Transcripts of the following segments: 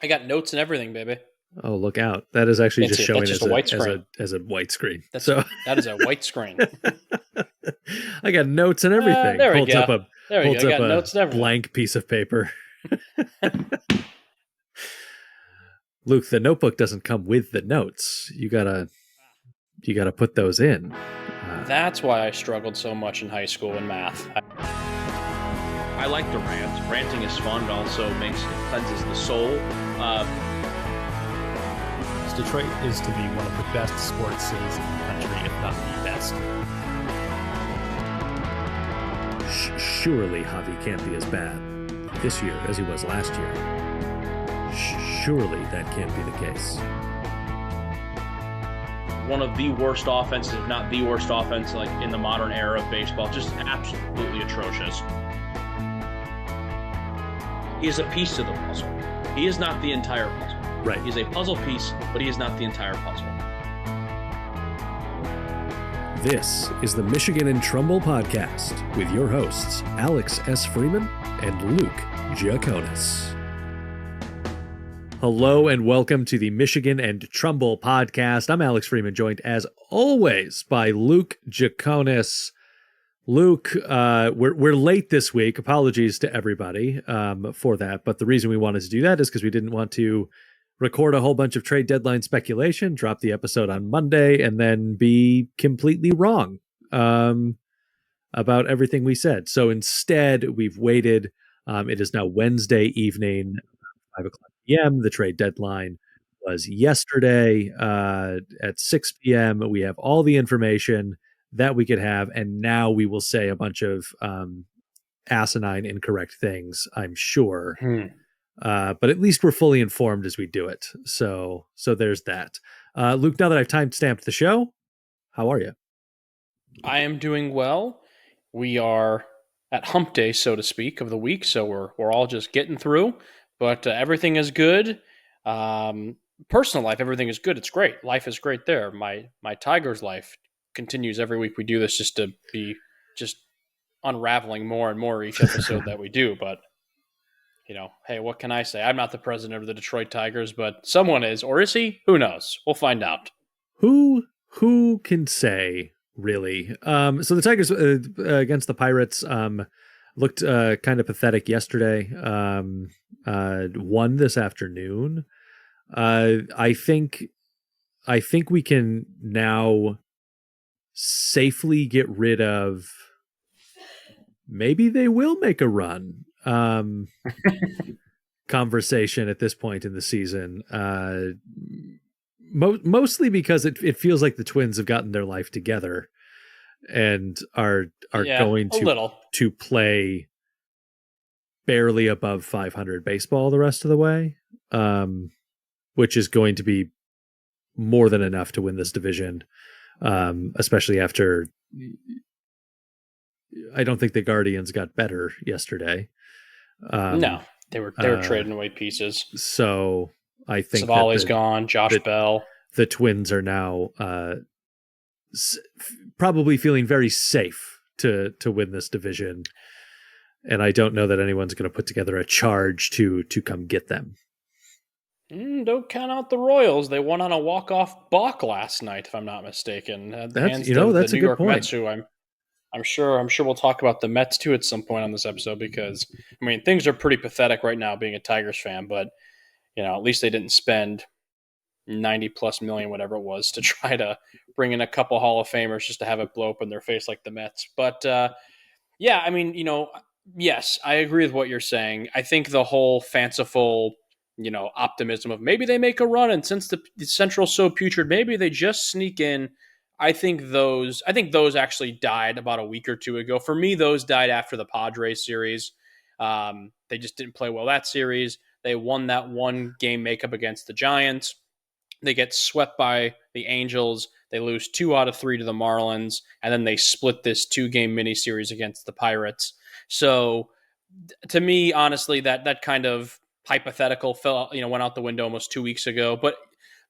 I got notes and everything, baby. Oh, look out. That is actually just showing as a white screen. As a white screen. That is a white screen. I got notes and everything. There we go. Holds I up got a notes and everything. Blank piece of paper. Luke, the notebook doesn't come with the notes. You gotta put those in. That's why I struggled so much in high school in math. I like the rant. Ranting is fun. It also cleanses the soul. Detroit is to be one of the best sports cities in the country, if not the best. Surely Javi can't be as bad this year as he was last year. Surely that can't be the case. One of the worst offenses, if not the worst offense, like in the modern era of baseball. Just absolutely atrocious. He is a piece to the puzzle. He is not the entire puzzle. Right. He is a puzzle piece, but he is not the entire puzzle. This is the Michigan Trumbull Podcast with your hosts, Alex S. Freeman and Luke Jaconis. Hello and welcome to the Michigan Trumbull Podcast. I'm Alex Freeman, joined as always by Luke Jaconis. Luke, we're late this week. Apologies to everybody for that. But the reason we wanted to do that is because we didn't want to record a whole bunch of trade deadline speculation, drop the episode on Monday, and then be completely wrong about everything we said. So instead, we've waited. It is now Wednesday evening, 5 o'clock p.m. The trade deadline was yesterday at 6 p.m. We have all the information that we could have, and now we will say a bunch of asinine, incorrect things, I'm sure. But at least we're fully informed as we do it. So there's that. Luke, now that I've time-stamped the show, how are you? I am doing well. We are at hump day, so to speak, of the week, so we're all just getting through. But everything is good. Personal life, everything is good. It's great. Life is great there. My Tigers life continues every week. We do this just to be just unraveling more and more each episode that we do. But you know, hey, what can I say? I'm not the president of the Detroit Tigers, but someone is, or is he? Who knows? We'll find out. Who can say, really? So the Tigers against the Pirates looked kind of pathetic yesterday. Won this afternoon. I think we can now safely get rid of. Maybe they will make a run. Conversation at this point in the season, mostly because it feels like the Twins have gotten their life together and are going to play barely above 500 baseball the rest of the way, which is going to be more than enough to win this division, especially after. I don't think the Guardians got better yesterday. No, they were trading away pieces. So I think Savali's gone. Josh Bell. The Twins are now probably feeling very safe to win this division, and I don't know that anyone's going to put together a charge to come get them. Don't count out the Royals. They won on a walk-off balk last night, if I'm not mistaken. That's a good point. Mets, who I'm sure we'll talk about the Mets too at some point on this episode, because I mean things are pretty pathetic right now being a Tigers fan, but you know, at least they didn't spend 90 plus million, whatever it was, to try to bring in a couple Hall of Famers just to have it blow up in their face like the Mets. But yeah, I mean, you know, yes, I agree with what you're saying. I think the whole fanciful, you know, optimism of maybe they make a run, and since the Central's so putrid, maybe they just sneak in. I think those actually died about a week or two ago. For me, those died after the Padres series. They just didn't play well that series. They won that one game makeup against the Giants. They get swept by the Angels. They lose 2 out of 3 to the Marlins, and then they split this 2-game mini series against the Pirates. So, to me, honestly, that kind of hypothetical went out the window almost 2 weeks ago. But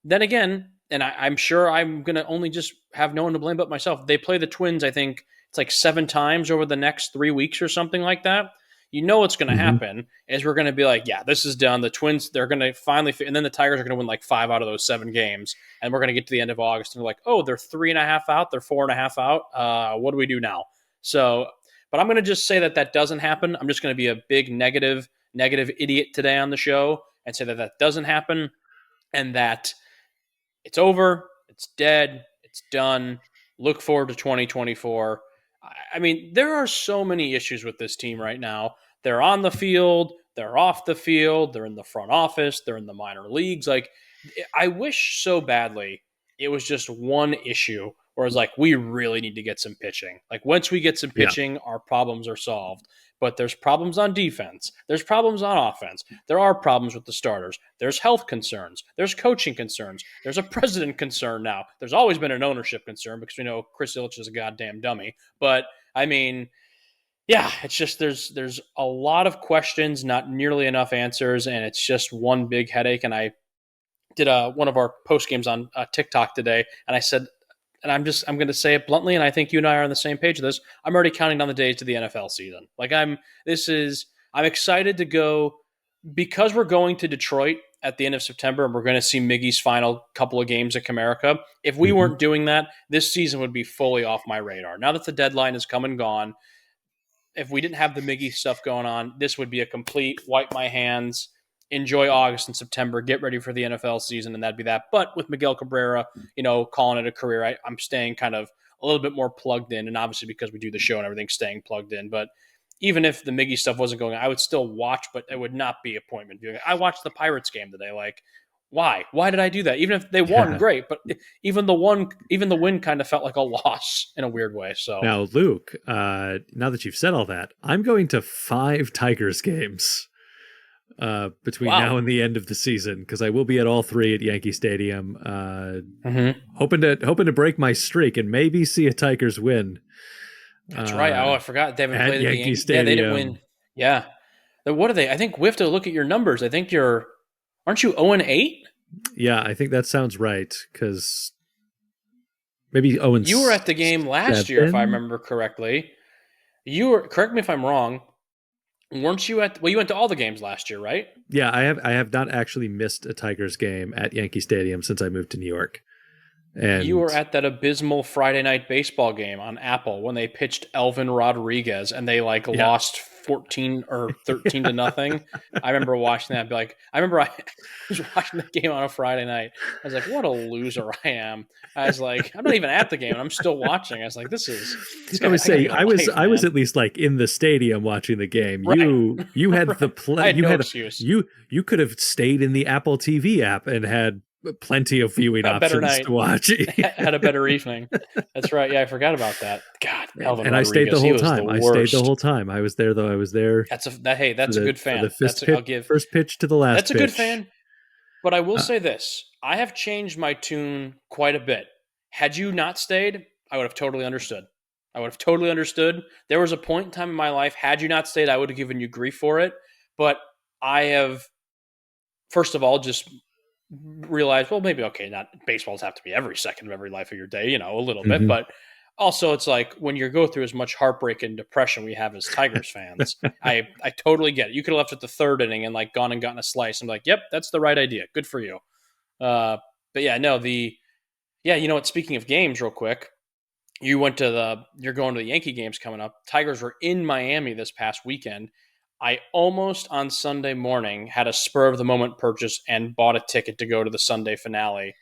then again, and I'm sure I'm going to only just have no one to blame but myself. They play the Twins, I think it's like 7 times over the next 3 weeks or something like that. You know what's going to Mhm. happen is we're going to be like, yeah, this is done. The Twins, they're going to finally, and then the Tigers are going to win like 5 out of those 7 games, and we're going to get to the end of August, and we're like, oh, they're 3.5 out, they're 4.5 out. What do we do now? So, but I'm going to just say that doesn't happen. I'm just going to be a big negative idiot today on the show and say that doesn't happen, and that it's over, it's dead, it's done. Look forward to 2024. I mean, there are so many issues with this team right now. They're on the field, they're off the field, they're in the front office, they're in the minor leagues. Like, I wish so badly it was just one issue where it's like, we really need to get some pitching. Like, once we get some pitching, our problems are solved. But there's problems on defense. There's problems on offense. There are problems with the starters. There's health concerns. There's coaching concerns. There's a president concern now. There's always been an ownership concern because we know Chris Ilitch is a goddamn dummy. But, I mean, yeah, it's just there's a lot of questions, not nearly enough answers, and it's just one big headache. And I did one of our post games on TikTok today, and I said, and I'm going to say it bluntly, and I think you and I are on the same page with this. I'm already counting down the days to the NFL season. Like I'm excited to go because we're going to Detroit at the end of September, and we're going to see Miggy's final couple of games at Comerica. If we weren't doing that, this season would be fully off my radar. Now that the deadline is come and gone, if we didn't have the Miggy stuff going on, this would be a complete wipe my hands, enjoy August and September, get ready for the NFL season, and that'd be that. But with Miguel Cabrera, calling it a career, I'm staying kind of a little bit more plugged in, and obviously because we do the show and everything, staying plugged in. But even if the Miggy stuff wasn't going on, I would still watch, but it would not be appointment viewing. I watched the Pirates game today. Like, why? Why did I do that? Even if they won, great. But even the win kind of felt like a loss in a weird way. So now, Luke, now that you've said all that, I'm going to 5 Tigers games between now and the end of the season because I will be at all 3 at Yankee Stadium. Hoping to break my streak and maybe see a Tigers win. That's right. Oh, I forgot they haven't played at Yankee Stadium. Yeah, they didn't win. Yeah. What are they? I think we have to look at your numbers. I think aren't you 0-8? Yeah, I think that sounds right because maybe 0-7. You were at the game last year, if I remember correctly. Correct me if I'm wrong. Weren't you you went to all the games last year, right? Yeah, I have not actually missed a Tigers game at Yankee Stadium since I moved to New York. And you were at that abysmal Friday night baseball game on Apple when they pitched Elvin Rodriguez and they lost 14 or 13 to nothing. I remember watching that. I was watching the game on a Friday night. I was like, what a loser I am. I was like, I'm not even at the game and I'm still watching. I was like, I was at least in the stadium watching the game. Right. You had you could have stayed in the Apple TV app and had plenty of viewing options to watch. Had a better evening. That's right. Yeah, I forgot about that. God, Elvin and Rodriguez, I stayed the whole time. I was there though. I was there. That's a good fan. First pitch to the last. That's a good fan. But I will say this: I have changed my tune quite a bit. Had you not stayed, I would have totally understood. There was a point in time in my life. Had you not stayed, I would have given you grief for it. But I have, first of all, just realize, well, maybe, okay, not baseballs have to be every second of every life of your day, a little bit, but also it's like when you go through as much heartbreak and depression we have as Tigers fans, I totally get it. You could have left at the 3rd inning and gone and gotten a slice. I'm like, yep, that's the right idea. Good for you. But yeah, no, you know what? Speaking of games real quick, you're going to the Yankee games coming up. Tigers were in Miami this past weekend. I almost on Sunday morning had a spur of the moment purchase and bought a ticket to go to the Sunday finale.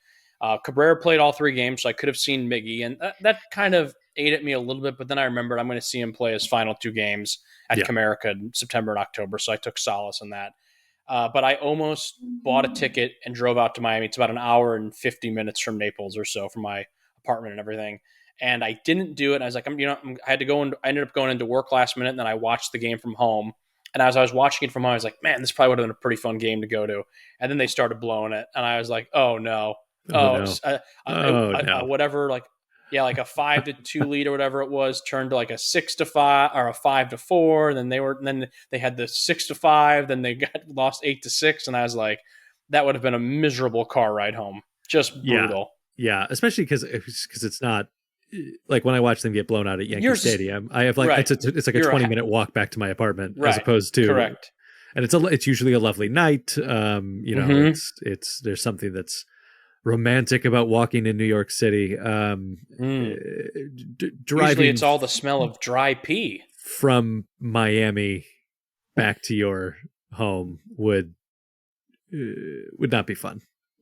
Cabrera played all 3 games, so I could have seen Miggy, and that kind of ate at me a little bit, but then I remembered I'm going to see him play his final 2 games at Comerica in September and October, so I took solace in that. But I almost bought a ticket and drove out to Miami. It's about an hour and 50 minutes from Naples or so from my apartment and everything. And I didn't do it. And I was like, I had to go, and I ended up going into work last minute, and then I watched the game from home. And as I was watching it from home, I was like, man, this probably would have been a pretty fun game to go to. And then they started blowing it. And I was like, oh, no. Whatever, like a 5-2 lead or whatever it was turned to a 6-5 or a 5-4. And then they had the 6-5. Then they lost 8-6. And I was like, that would have been a miserable car ride home. Just brutal. Yeah. Especially because it's not like when I watch them get blown out at Yankee Stadium, I have like right. it's like a 20-minute walk back to my apartment, as opposed to correct. And it's usually a lovely night. You know, it's there's something that's romantic about walking in New York City. Driving, usually it's all the smell of dry pee from Miami back to your home would not be fun.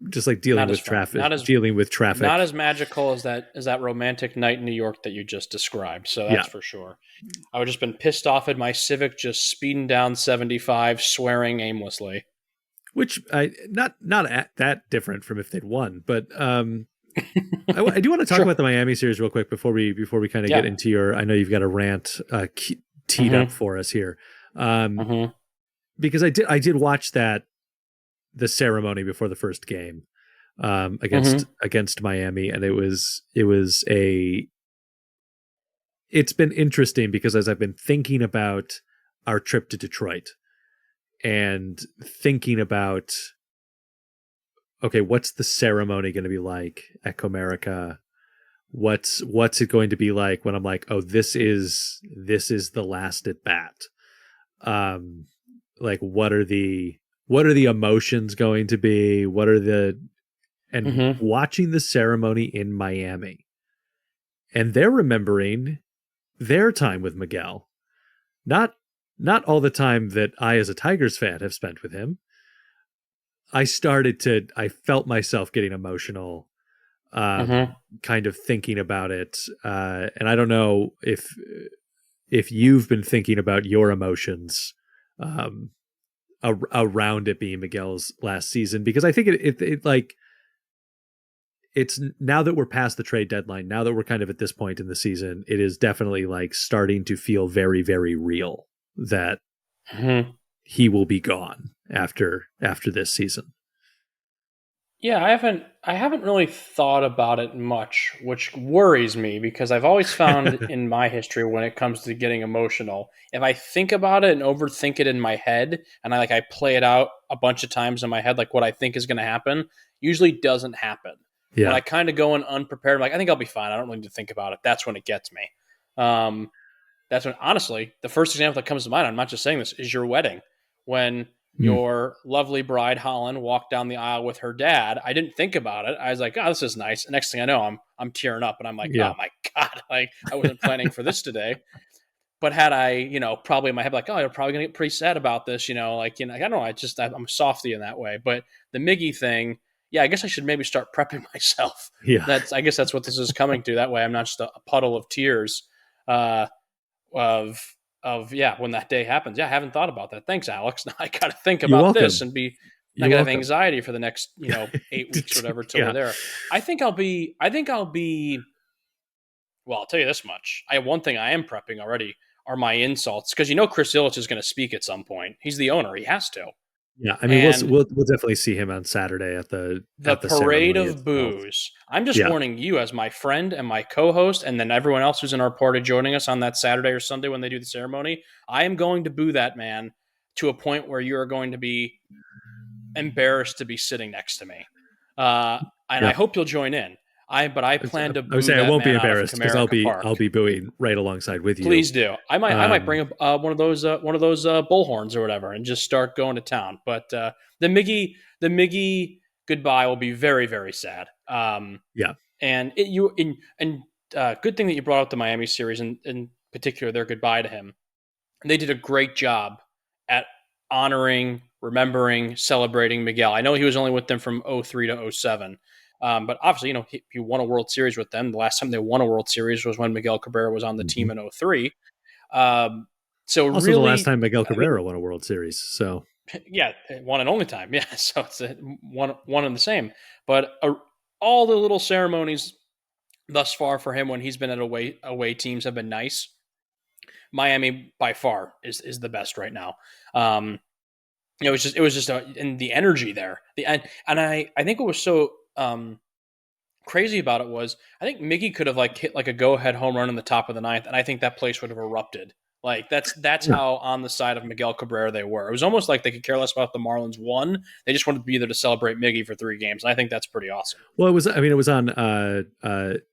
Just like dealing with traffic, not as magical as that romantic night in New York that you just described. So that's for sure. I would have just been pissed off at my Civic, just speeding down 75, swearing aimlessly. Which not that different from if they'd won, but I do want to talk about the Miami series real quick before we kind of get into your. I know you've got a rant teed up for us here, because I did watch the ceremony before the first game against Miami, and it's been interesting because as I've been thinking about our trip to Detroit and thinking about, okay, what's the ceremony going to be like at Comerica? What's it going to be like when I'm like, oh, this is the last at bat? Like, what are the emotions going to be? Watching the ceremony in Miami, and they're remembering their time with Miguel, not all the time that I, as a Tigers fan, have spent with him. I felt myself getting emotional, kind of thinking about it. And I don't know if you've been thinking about your emotions, around it being Miguel's last season, because I think it like, it's now that we're past the trade deadline, now that we're kind of at this point in the season, it is definitely like starting to feel very, very real that he will be gone after this season. Yeah, I haven't really thought about it much, which worries me because I've always found in my history when it comes to getting emotional, if I think about it and overthink it in my head and I play it out a bunch of times in my head, like what I think is going to happen, usually doesn't happen. Yeah. When I kind of go in unprepared, I'm like, I think I'll be fine. I don't really need to think about it. That's when it gets me. That's when, honestly, the first example that comes to mind, I'm not just saying this, is your wedding. When your lovely bride, Holland, walked down the aisle with her dad, I didn't think about it. I was like, oh, this is nice. And next thing I know, I'm tearing up. And I'm like, oh, my God, like I wasn't planning for this today. But had I, probably in my head, like, oh, you're probably going to get pretty sad about this, I don't know. I'm a softy in that way. But the Miggy thing, yeah, I guess I should maybe start prepping myself. Yeah. I guess that's what this is coming to. That way I'm not just a puddle of tears of when that day happens. Yeah, I haven't thought about that. Thanks, Alex. Now I got to think about this and be not gonna have anxiety for the next 8 weeks or whatever till we're there. I think I'll be. Well, I'll tell you this much. One thing I am prepping already are my insults because Chris Ilitch is going to speak at some point. He's the owner. He has to. Yeah, I mean, we'll definitely see him on Saturday at the parade of booze. I'm just warning you as my friend and my co-host, and then everyone else who's in our party joining us on that Saturday or Sunday when they do the ceremony. I am going to boo that man to a point where you are going to be embarrassed to be sitting next to me, and I hope you'll join in. I plan to. I would say I won't be embarrassed because I'll be booing right alongside with you. Please do. I might bring up one of those bullhorns or whatever and just start going to town. But the Miggy goodbye will be very, very sad. And good thing that you brought up the Miami series and in particular their goodbye to him. And they did a great job at honoring, remembering, celebrating Miguel. I know he was only with them from 2003 to 2007. But obviously, he won a World Series with them. The last time they won a World Series was when Miguel Cabrera was on the team in 2003. So also really, the last time Miguel Cabrera won a World Series. So yeah, one and only time. Yeah, so it's one and the same. But all the little ceremonies thus far for him when he's been at away teams have been nice. Miami by far is the best right now. It was just and the energy there. And I think it was so. Crazy about it was I think Miggy could have hit a go-ahead home run in the top of the ninth, and I think that place would have erupted. That's how on the side of Miguel Cabrera they were. It was almost like they could care less about the Marlins won. They just wanted to be there to celebrate Miggy for 3 games. And I think that's pretty awesome. Well, it was on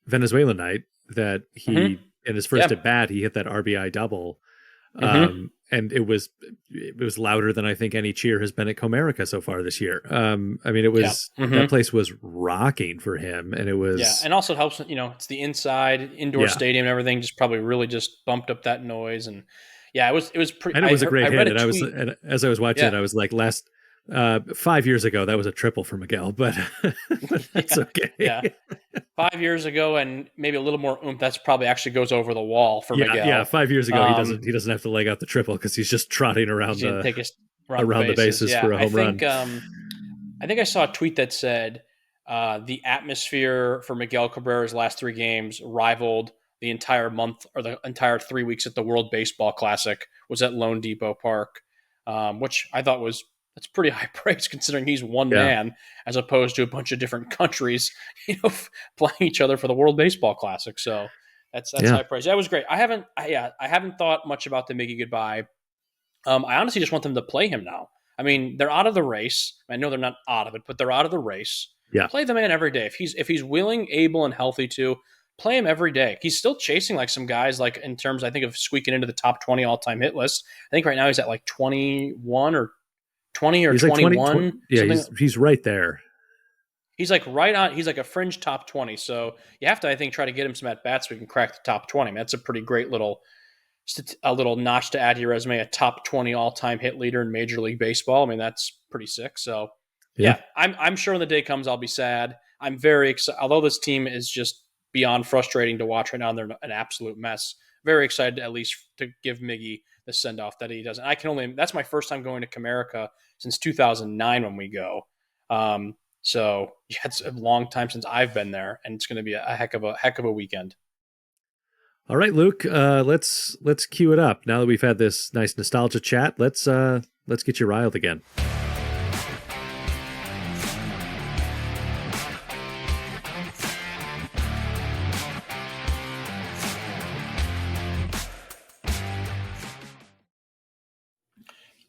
Venezuelan night. that he in his first at bat he hit that RBI double. And it was louder than I think any cheer has been at Comerica so far this year. I mean, it was that place was rocking for him, and it was and also it helps. It's the indoor stadium and everything. Just probably really just bumped up that noise, and it was pretty. And it was a great hit. And as I was watching it, I was like, 5 years ago, that was a triple for Miguel, but that's okay. 5 years ago, and maybe a little more oomph. That's probably actually goes over the wall for Miguel. Yeah, 5 years ago, he doesn't have to leg out the triple because he's just trotting around the bases for a home run. I think I saw a tweet that said the atmosphere for Miguel Cabrera's last 3 games rivaled the entire month or the entire 3 weeks at the World Baseball Classic was at Lone Depot Park, which I thought that's pretty high praise considering he's one man as opposed to a bunch of different countries, playing each other for the World Baseball Classic. So that's high praise. That was great. I haven't thought much about the Miggy goodbye. I honestly just want them to play him now. I mean, they're out of the race. I know they're not out of it, but they're out of the race. Yeah. Play the man every day. If he's willing, able, and healthy to play him every day. He's still chasing like some guys, like in terms, I think, of squeaking into the top 20 all-time hit list. I think right now he's at like 21 or 20 or he's 21. Like he's right there. He's like right on. He's like a fringe top 20. So you have to, I think, try to get him some at bats so we can crack the top 20. I mean, that's a pretty great little notch to add to your resume. A top 20 all-time hit leader in Major League Baseball. I mean, that's pretty sick. So I'm sure when the day comes, I'll be sad. I'm very excited. Although this team is just beyond frustrating to watch right now, and they're an absolute mess. Very excited at least to give Miggy the send-off that he doesn't. That's my first time going to Comerica since 2009 when we go. So it's a long time since I've been there, and it's going to be a heck of a weekend. All right, Luke, let's cue it up. Now that we've had this nice nostalgia chat, let's get you riled again.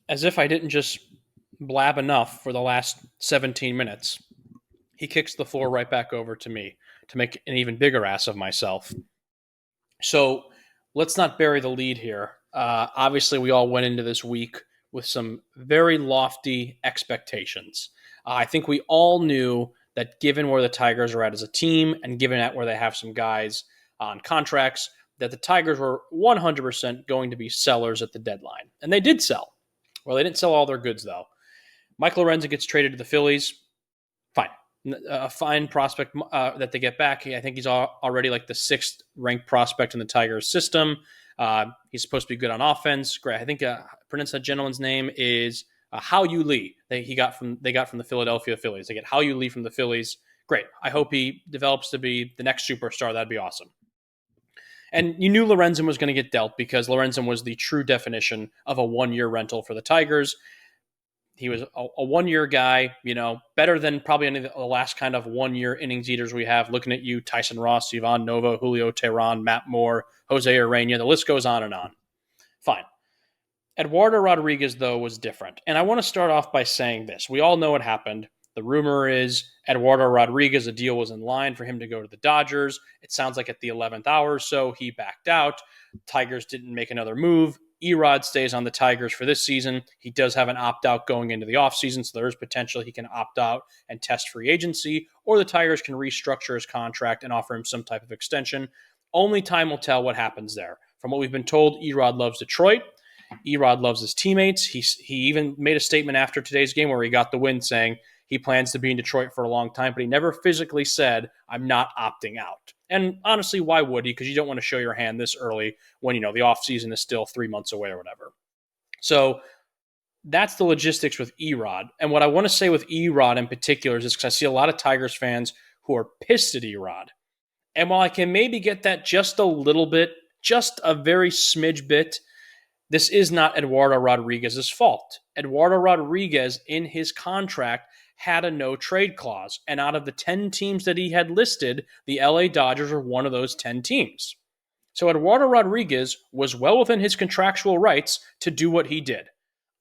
As if I didn't just blab enough for the last 17 minutes, he kicks the floor right back over to me to make an even bigger ass of myself. So let's not bury the lead here. Obviously, we all went into this week with some very lofty expectations. I think we all knew that given where the Tigers are at as a team and given at where they have some guys on contracts, that the Tigers were 100% going to be sellers at the deadline. And they did sell. Well, they didn't sell all their goods, though. Mike Lorenzen gets traded to the Phillies. Fine. A fine prospect that they get back. I think he's already like the 6th ranked prospect in the Tigers system. He's supposed to be good on offense. Great. I think pronounce that gentleman's name is Hao-Yu Lee. They got from the Philadelphia Phillies. They get Hao-Yu Lee from the Phillies. Great. I hope he develops to be the next superstar. That'd be awesome. And you knew Lorenzen was going to get dealt because Lorenzen was the true definition of a one-year rental for the Tigers. He was a one-year guy, better than probably any of the last kind of one-year innings eaters we have. Looking at you, Tyson Ross, Ivan Nova, Julio Teheran, Matt Moore, Jose Urena. The list goes on and on. Fine. Eduardo Rodriguez, though, was different. And I want to start off by saying this. We all know what happened. The rumor is Eduardo Rodriguez, a deal was in line for him to go to the Dodgers. It sounds like at the 11th hour or so, he backed out. Tigers didn't make another move. Erod stays on the Tigers for this season. He does have an opt-out going into the offseason, so there is potential he can opt out and test free agency, or the Tigers can restructure his contract and offer him some type of extension. Only time will tell what happens there. From what we've been told, Erod loves Detroit. Erod loves his teammates. He even made a statement after today's game where he got the win saying he plans to be in Detroit for a long time, but he never physically said, I'm not opting out. And honestly, why would he? Because you don't want to show your hand this early when, the offseason is still 3 months away or whatever. So that's the logistics with Erod. And what I want to say with Erod in particular is because I see a lot of Tigers fans who are pissed at Erod. And while I can maybe get that just a little bit, just a very smidge bit, this is not Eduardo Rodriguez's fault. Eduardo Rodriguez, in his contract, had a no-trade clause. And out of the 10 teams that he had listed, the LA Dodgers were one of those 10 teams. So Eduardo Rodriguez was well within his contractual rights to do what he did.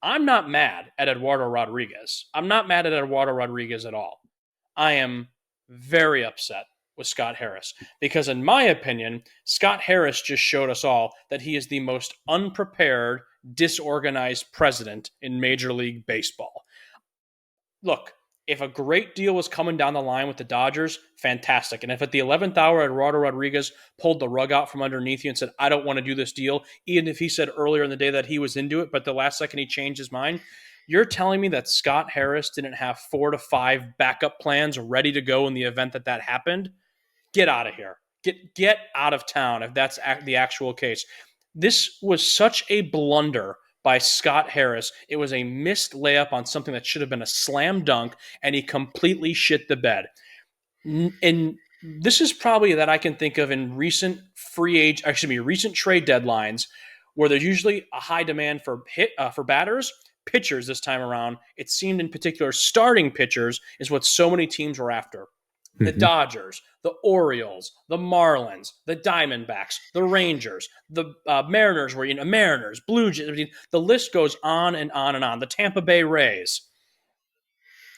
I'm not mad at Eduardo Rodriguez. I'm not mad at Eduardo Rodriguez at all. I am very upset was Scott Harris. Because in my opinion, Scott Harris just showed us all that he is the most unprepared, disorganized president in Major League Baseball. Look, if a great deal was coming down the line with the Dodgers, fantastic. And if at the 11th hour Eduardo Rodriguez pulled the rug out from underneath you and said, I don't want to do this deal, even if he said earlier in the day that he was into it, but the last second he changed his mind, you're telling me that Scott Harris didn't have 4 to 5 backup plans ready to go in the event that that happened? Get out of here. Get out of town if that's the actual case. This was such a blunder by Scott Harris. It was a missed layup on something that should have been a slam dunk, and he completely shit the bed. And this is probably that I can think of in recent recent trade deadlines, where there's usually a high demand for batters. Pitchers this time around, it seemed in particular starting pitchers is what so many teams were after. The Dodgers, the Orioles, the Marlins, the Diamondbacks, the Rangers, the Mariners were Mariners, Blue Jays. The list goes on and on and on. The Tampa Bay Rays.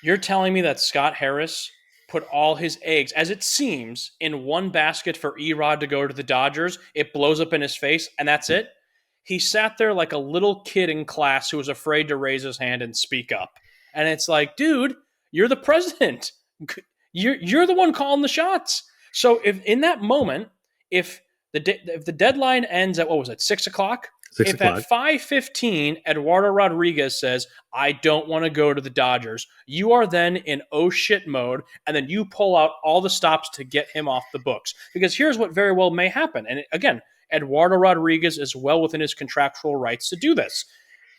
You're telling me that Scott Harris put all his eggs, as it seems, in one basket for Erod to go to the Dodgers? It blows up in his face, and that's it? He sat there like a little kid in class who was afraid to raise his hand and speak up. And it's like, dude, you're the president. You're the one calling the shots. So if in that moment, if the deadline ends at, 6 o'clock? 6 if o'clock. At 5:15, Eduardo Rodriguez says, I don't want to go to the Dodgers, you are then in oh shit mode, and then you pull out all the stops to get him off the books. Because here's what very well may happen. And again, Eduardo Rodriguez is well within his contractual rights to do this.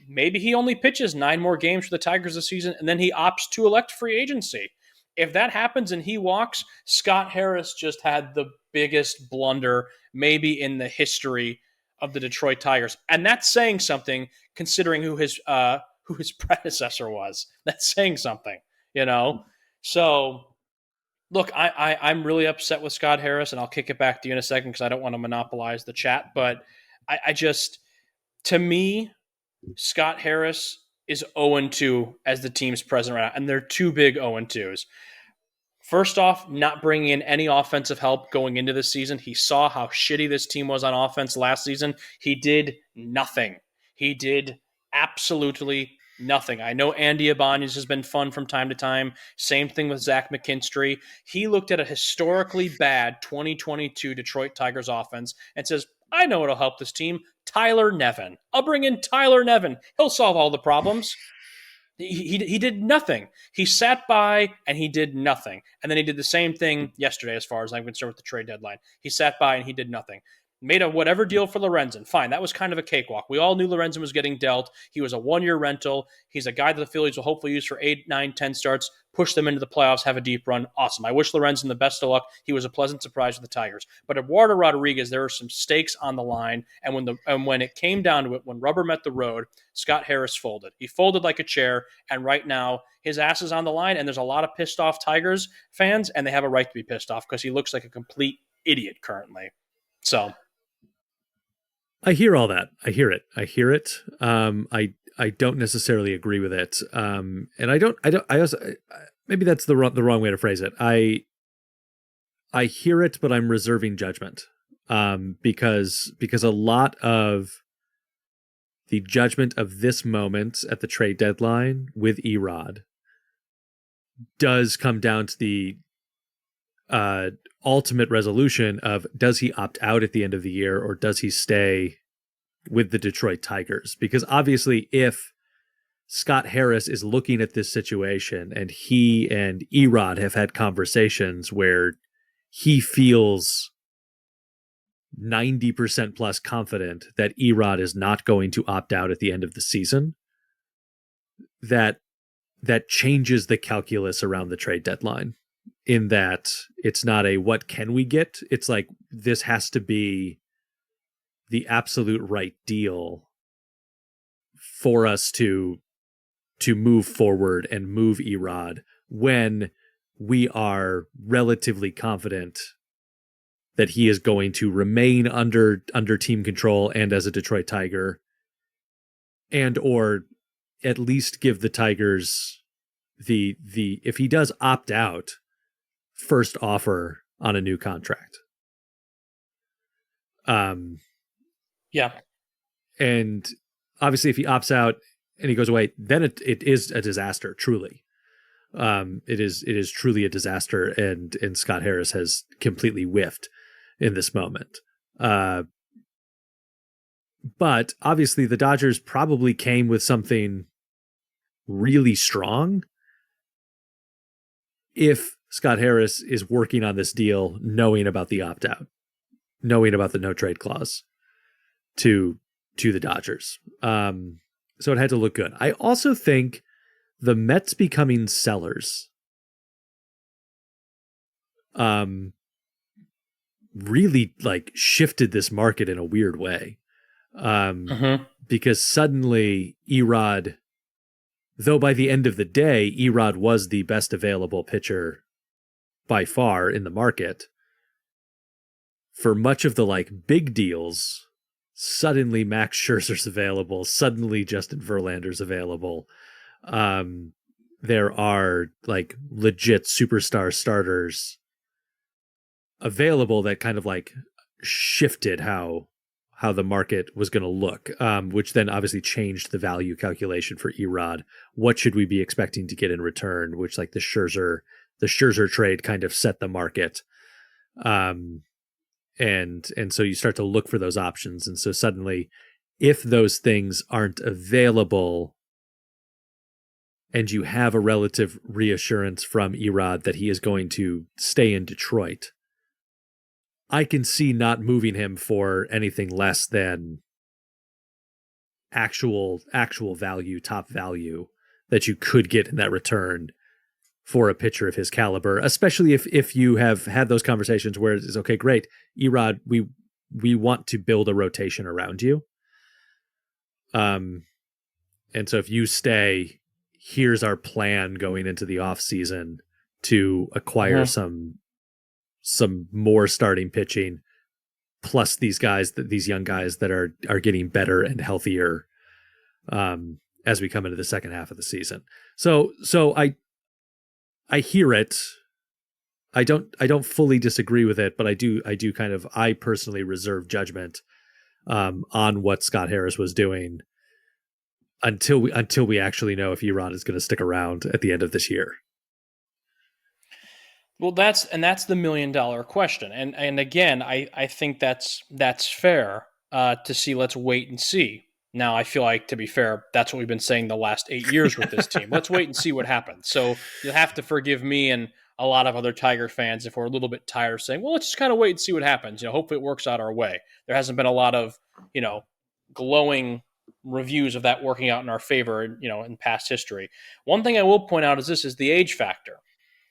Maybe he only pitches 9 more games for the Tigers this season, and then he opts to elect free agency. If that happens and he walks, Scott Harris just had the biggest blunder maybe in the history of the Detroit Tigers. And that's saying something considering who his predecessor was. That's saying something, So, look, I'm really upset with Scott Harris, and I'll kick it back to you in a second because I don't want to monopolize the chat. But I just, to me, Scott Harris is 0-2 as the team's president right now, and they're 2 big 0-2s. First off, not bringing in any offensive help going into this season. He saw how shitty this team was on offense last season. He did nothing. He did absolutely nothing. I know Andy Ibanez has been fun from time to time. Same thing with Zach McKinstry. He looked at a historically bad 2022 Detroit Tigers offense and says, I know what'll help this team. Tyler Nevin. I'll bring in Tyler Nevin. He'll solve all the problems. He did nothing. He sat by and he did nothing. And then he did the same thing yesterday as far as I'm concerned with the trade deadline. He sat by and he did nothing. Made a whatever deal for Lorenzen. Fine, that was kind of a cakewalk. We all knew Lorenzen was getting dealt. He was a 1-year rental. He's a guy that the Phillies will hopefully use for 8, 9, 10 starts, push them into the playoffs, have a deep run. Awesome. I wish Lorenzen the best of luck. He was a pleasant surprise with the Tigers. But Eduardo Rodriguez, there were some stakes on the line, and when it came down to it, when rubber met the road, Scott Harris folded. He folded like a chair, and right now his ass is on the line, and there's a lot of pissed off Tigers fans, and they have a right to be pissed off because he looks like a complete idiot currently. So I hear all that. I hear it. I don't necessarily agree with it. And I also, maybe that's the wrong way to phrase it. I hear it, but I'm reserving judgment. Because a lot of the judgment of this moment at the trade deadline with Erod does come down to the ultimate resolution of, does he opt out at the end of the year or does he stay with the Detroit Tigers? Because obviously if Scott Harris is looking at this situation and he and Erod have had conversations where he feels 90% plus confident that Erod is not going to opt out at the end of the season, that changes the calculus around the trade deadline, in that it's not a what can we get, it's like this has to be the absolute right deal for us to move forward and move Erod when we are relatively confident that he is going to remain under team control and as a Detroit Tiger, and or at least give the Tigers the if he does opt out, first offer on a new contract. Yeah. And obviously, if he opts out and he goes away, then it is a disaster. Truly, it is truly a disaster. And Scott Harris has completely whiffed in this moment. But obviously, the Dodgers probably came with something really strong. If Scott Harris is working on this deal, knowing about the opt out, knowing about the no trade clause to the Dodgers. So it had to look good. I also think the Mets becoming sellers really like shifted this market in a weird way. Because suddenly Erod, though by the end of the day, Erod was the best available pitcher by far in the market, for much of the like big deals, suddenly Max Scherzer's available. Suddenly Justin Verlander's available. There are like legit superstar starters available that kind of like shifted how the market was going to look, which then obviously changed the value calculation for Erod. What should we be expecting to get in return? Which like the Scherzer trade kind of set the market. And so you start to look for those options. And so suddenly, if those things aren't available and you have a relative reassurance from Erod that he is going to stay in Detroit, I can see not moving him for anything less than actual value, top value that you could get in that return for a pitcher of his caliber, especially if you have had those conversations where it's okay, great, Erod, we want to build a rotation around you. And so if you stay, here's our plan going into the off season to acquire some more starting pitching, plus these young guys that are getting better and healthier as we come into the second half of the season. So I hear it. I don't fully disagree with it, but I do kind of, I personally reserve judgment on what Scott Harris was doing until we actually know if Erod is going to stick around at the end of this year. Well, that's the $1 million question. And again, I think that's fair to see. Let's wait and see. Now, I feel like, to be fair, that's what we've been saying the last 8 years with this team. Let's wait and see what happens. So you'll have to forgive me and a lot of other Tiger fans if we're a little bit tired of saying, well, let's just kind of wait and see what happens. Hopefully it works out our way. There hasn't been a lot of, glowing reviews of that working out in our favor, in past history. One thing I will point out is the age factor.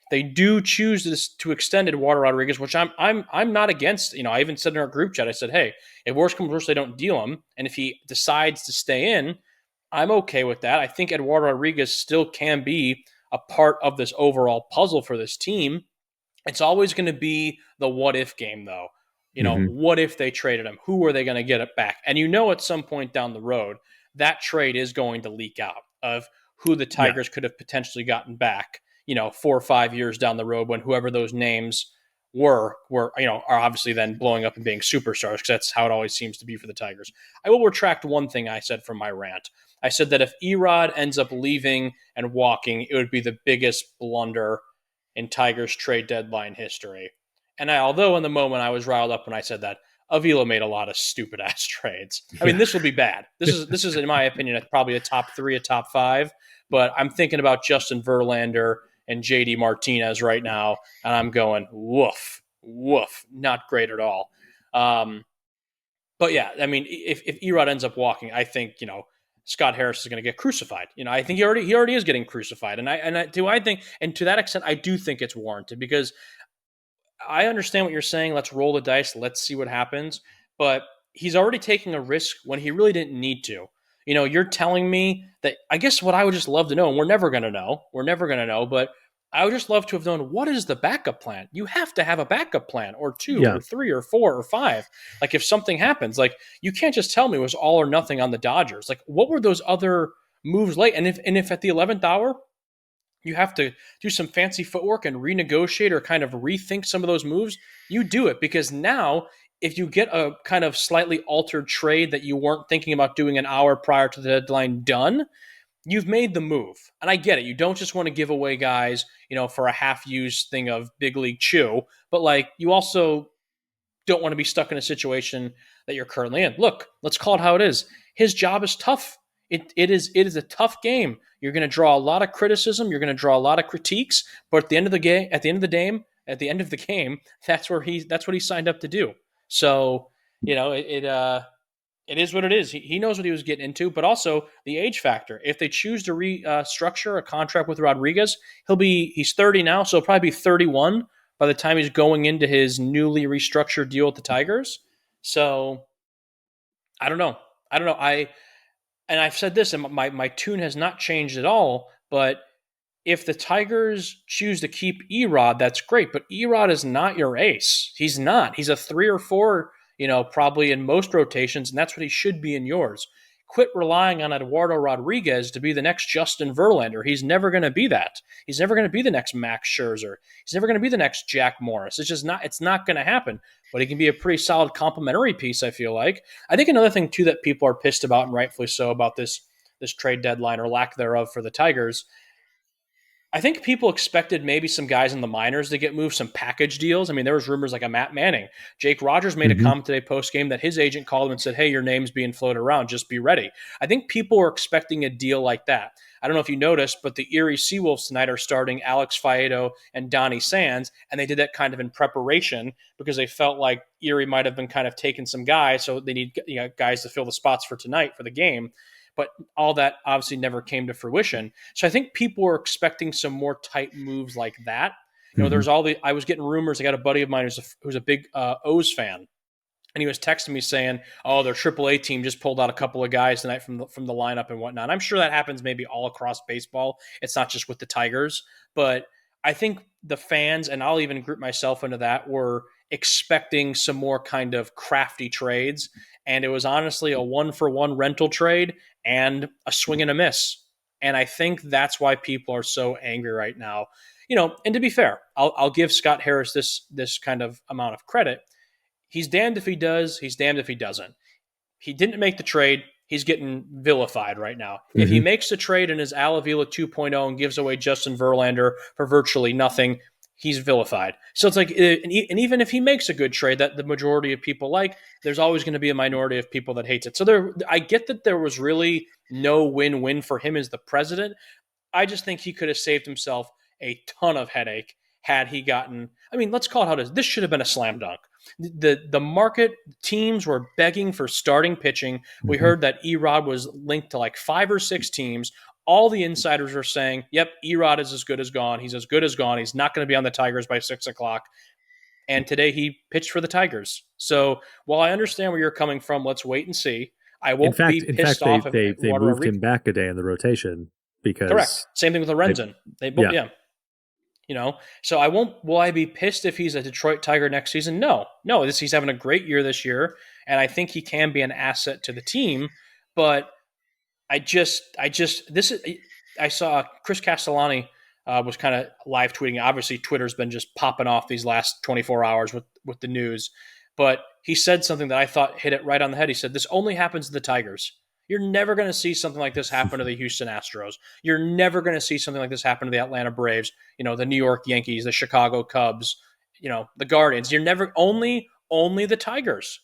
They do choose to extend Eduardo Rodriguez, which I'm not against. I even said in our group chat, I said, hey, if worst comes to worst, they don't deal him, and if he decides to stay in, I'm okay with that. I think Eduardo Rodriguez still can be a part of this overall puzzle for this team. It's always going to be the what if game, though. What if they traded him? Who are they going to get it back? And at some point down the road, that trade is going to leak out of who the Tigers could have potentially gotten back. 4 or 5 years down the road, when whoever those names were are obviously then blowing up and being superstars, because that's how it always seems to be for the Tigers. I will retract one thing I said from my rant. I said that if Erod ends up leaving and walking, it would be the biggest blunder in Tigers trade deadline history. And although in the moment I was riled up when I said that, Avila made a lot of stupid ass trades. I mean, this will be bad. This is in my opinion probably a top 3, a top 5. But I'm thinking about Justin Verlander and JD Martinez right now, and I'm going, woof, not great at all. But yeah, I mean, if Erod ends up walking, I think, Scott Harris is going to get crucified. I think he already is getting crucified. And I think, and to that extent, I do think it's warranted, because I understand what you're saying. Let's roll the dice. Let's see what happens. But he's already taking a risk when he really didn't need to. You're telling me that, I guess what I would just love to know, and we're never going to know, but I would just love to have known, what is the backup plan? You have to have a backup plan, or 2 or 3 or 4 or 5. Like, if something happens, like, you can't just tell me it was all or nothing on the Dodgers. Like, what were those other moves late? And if at the 11th hour, you have to do some fancy footwork and renegotiate or kind of rethink some of those moves, you do it, because now if you get a kind of slightly altered trade that you weren't thinking about doing an hour prior to the deadline done, you've made the move. And I get it. You don't just want to give away guys, for a half-used thing of big league chew, but like you also don't want to be stuck in a situation that you're currently in. Look, let's call it how it is. His job is tough. It is a tough game. You're going to draw a lot of criticism. You're going to draw a lot of critiques. But at the end of the game, that's what he signed up to do. So it is what it is. He knows what he was getting into, but also the age factor. If they choose to restructure a contract with Rodriguez, he's 30 now, so he'll probably be 31 by the time he's going into his newly restructured deal with the Tigers. So I don't know. I've said this, and my tune has not changed at all, but if the Tigers choose to keep Erod, that's great, but Erod is not your ace. He's not. He's a 3 or 4, probably in most rotations, and that's what he should be in yours. Quit relying on Eduardo Rodriguez to be the next Justin Verlander. He's never going to be that. He's never going to be the next Max Scherzer. He's never going to be the next Jack Morris. It's not going to happen. But he can be a pretty solid complementary piece, I feel like. I think another thing, too, that people are pissed about, and rightfully so, about this trade deadline or lack thereof for the Tigers, I think people expected maybe some guys in the minors to get moved, some package deals. I mean, there was rumors like a Matt Manning. Jake Rogers made a comment today post-game that his agent called him and said, hey, your name's being floated around. Just be ready. I think people were expecting a deal like that. I don't know if you noticed, but the Erie Seawolves tonight are starting Alex Faedo and Donnie Sands, and they did that kind of in preparation because they felt like Erie might have been kind of taking some guys, so they need guys to fill the spots for tonight for the game. But all that obviously never came to fruition. So I think people were expecting some more tight moves like that. There's I was getting rumors. I got a buddy of mine who's a big O's fan, and he was texting me saying, "Oh, their AAA team just pulled out a couple of guys tonight from the lineup and whatnot." And I'm sure that happens maybe all across baseball. It's not just with the Tigers, but I think the fans, and I'll even group myself into that, were expecting some more kind of crafty trades. And it was honestly a 1-for-1 rental trade and a swing and a miss. And I think that's why people are so angry right now. And to be fair, I'll give Scott Harris this kind of amount of credit. He's damned if he does. He's damned if he doesn't. He didn't make the trade. He's getting vilified right now. If he makes the trade and is Al Avila 2.0 and gives away Justin Verlander for virtually nothing, he's vilified. So it's like, and even if he makes a good trade that the majority of people like, there's always going to be a minority of people that hates it. So I get that there was really no win-win for him as the president. I just think he could have saved himself a ton of headache had he gotten, let's call it how it is. This should have been a slam dunk. The market teams were begging for starting pitching. We heard that Erod was linked to like 5 or 6 teams. All the insiders are saying, yep, Erod is as good as gone. He's as good as gone. He's not going to be on the Tigers by 6 o'clock. And today he pitched for the Tigers. So while I understand where you're coming from, let's wait and see. I won't be pissed off. They moved him back a day in the rotation because correct. Same thing with Lorenzen. They both, yeah. So will I be pissed if he's a Detroit Tiger next season? No, he's having a great year this year. And I think he can be an asset to the team, but I saw Chris Castellani was kind of live tweeting. Obviously, Twitter's been just popping off these last 24 hours with the news. But he said something that I thought hit it right on the head. He said, this only happens to the Tigers. You're never going to see something like this happen to the Houston Astros. You're never going to see something like this happen to the Atlanta Braves, the New York Yankees, the Chicago Cubs, the Guardians. You're never only the Tigers.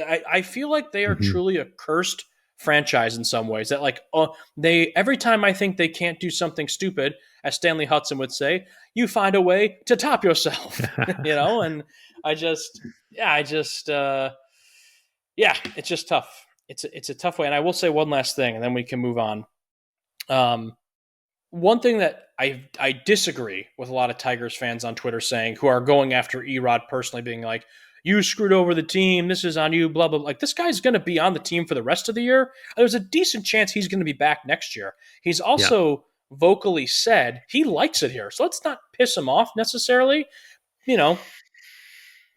I feel like they are truly a cursed franchise in some ways, that they every time I think they can't do something stupid, as Stanley Hudson would say, you find a way to top yourself, and it's just tough. It's a tough way. And I will say one last thing, and then we can move on. One thing that I disagree with a lot of Tigers fans on Twitter saying, who are going after Erod personally, being like, you screwed over the team, this is on you, blah, blah, blah. Like, this guy's going to be on the team for the rest of the year. There's a decent chance he's going to be back next year. He's also vocally said he likes it here. So let's not piss him off necessarily.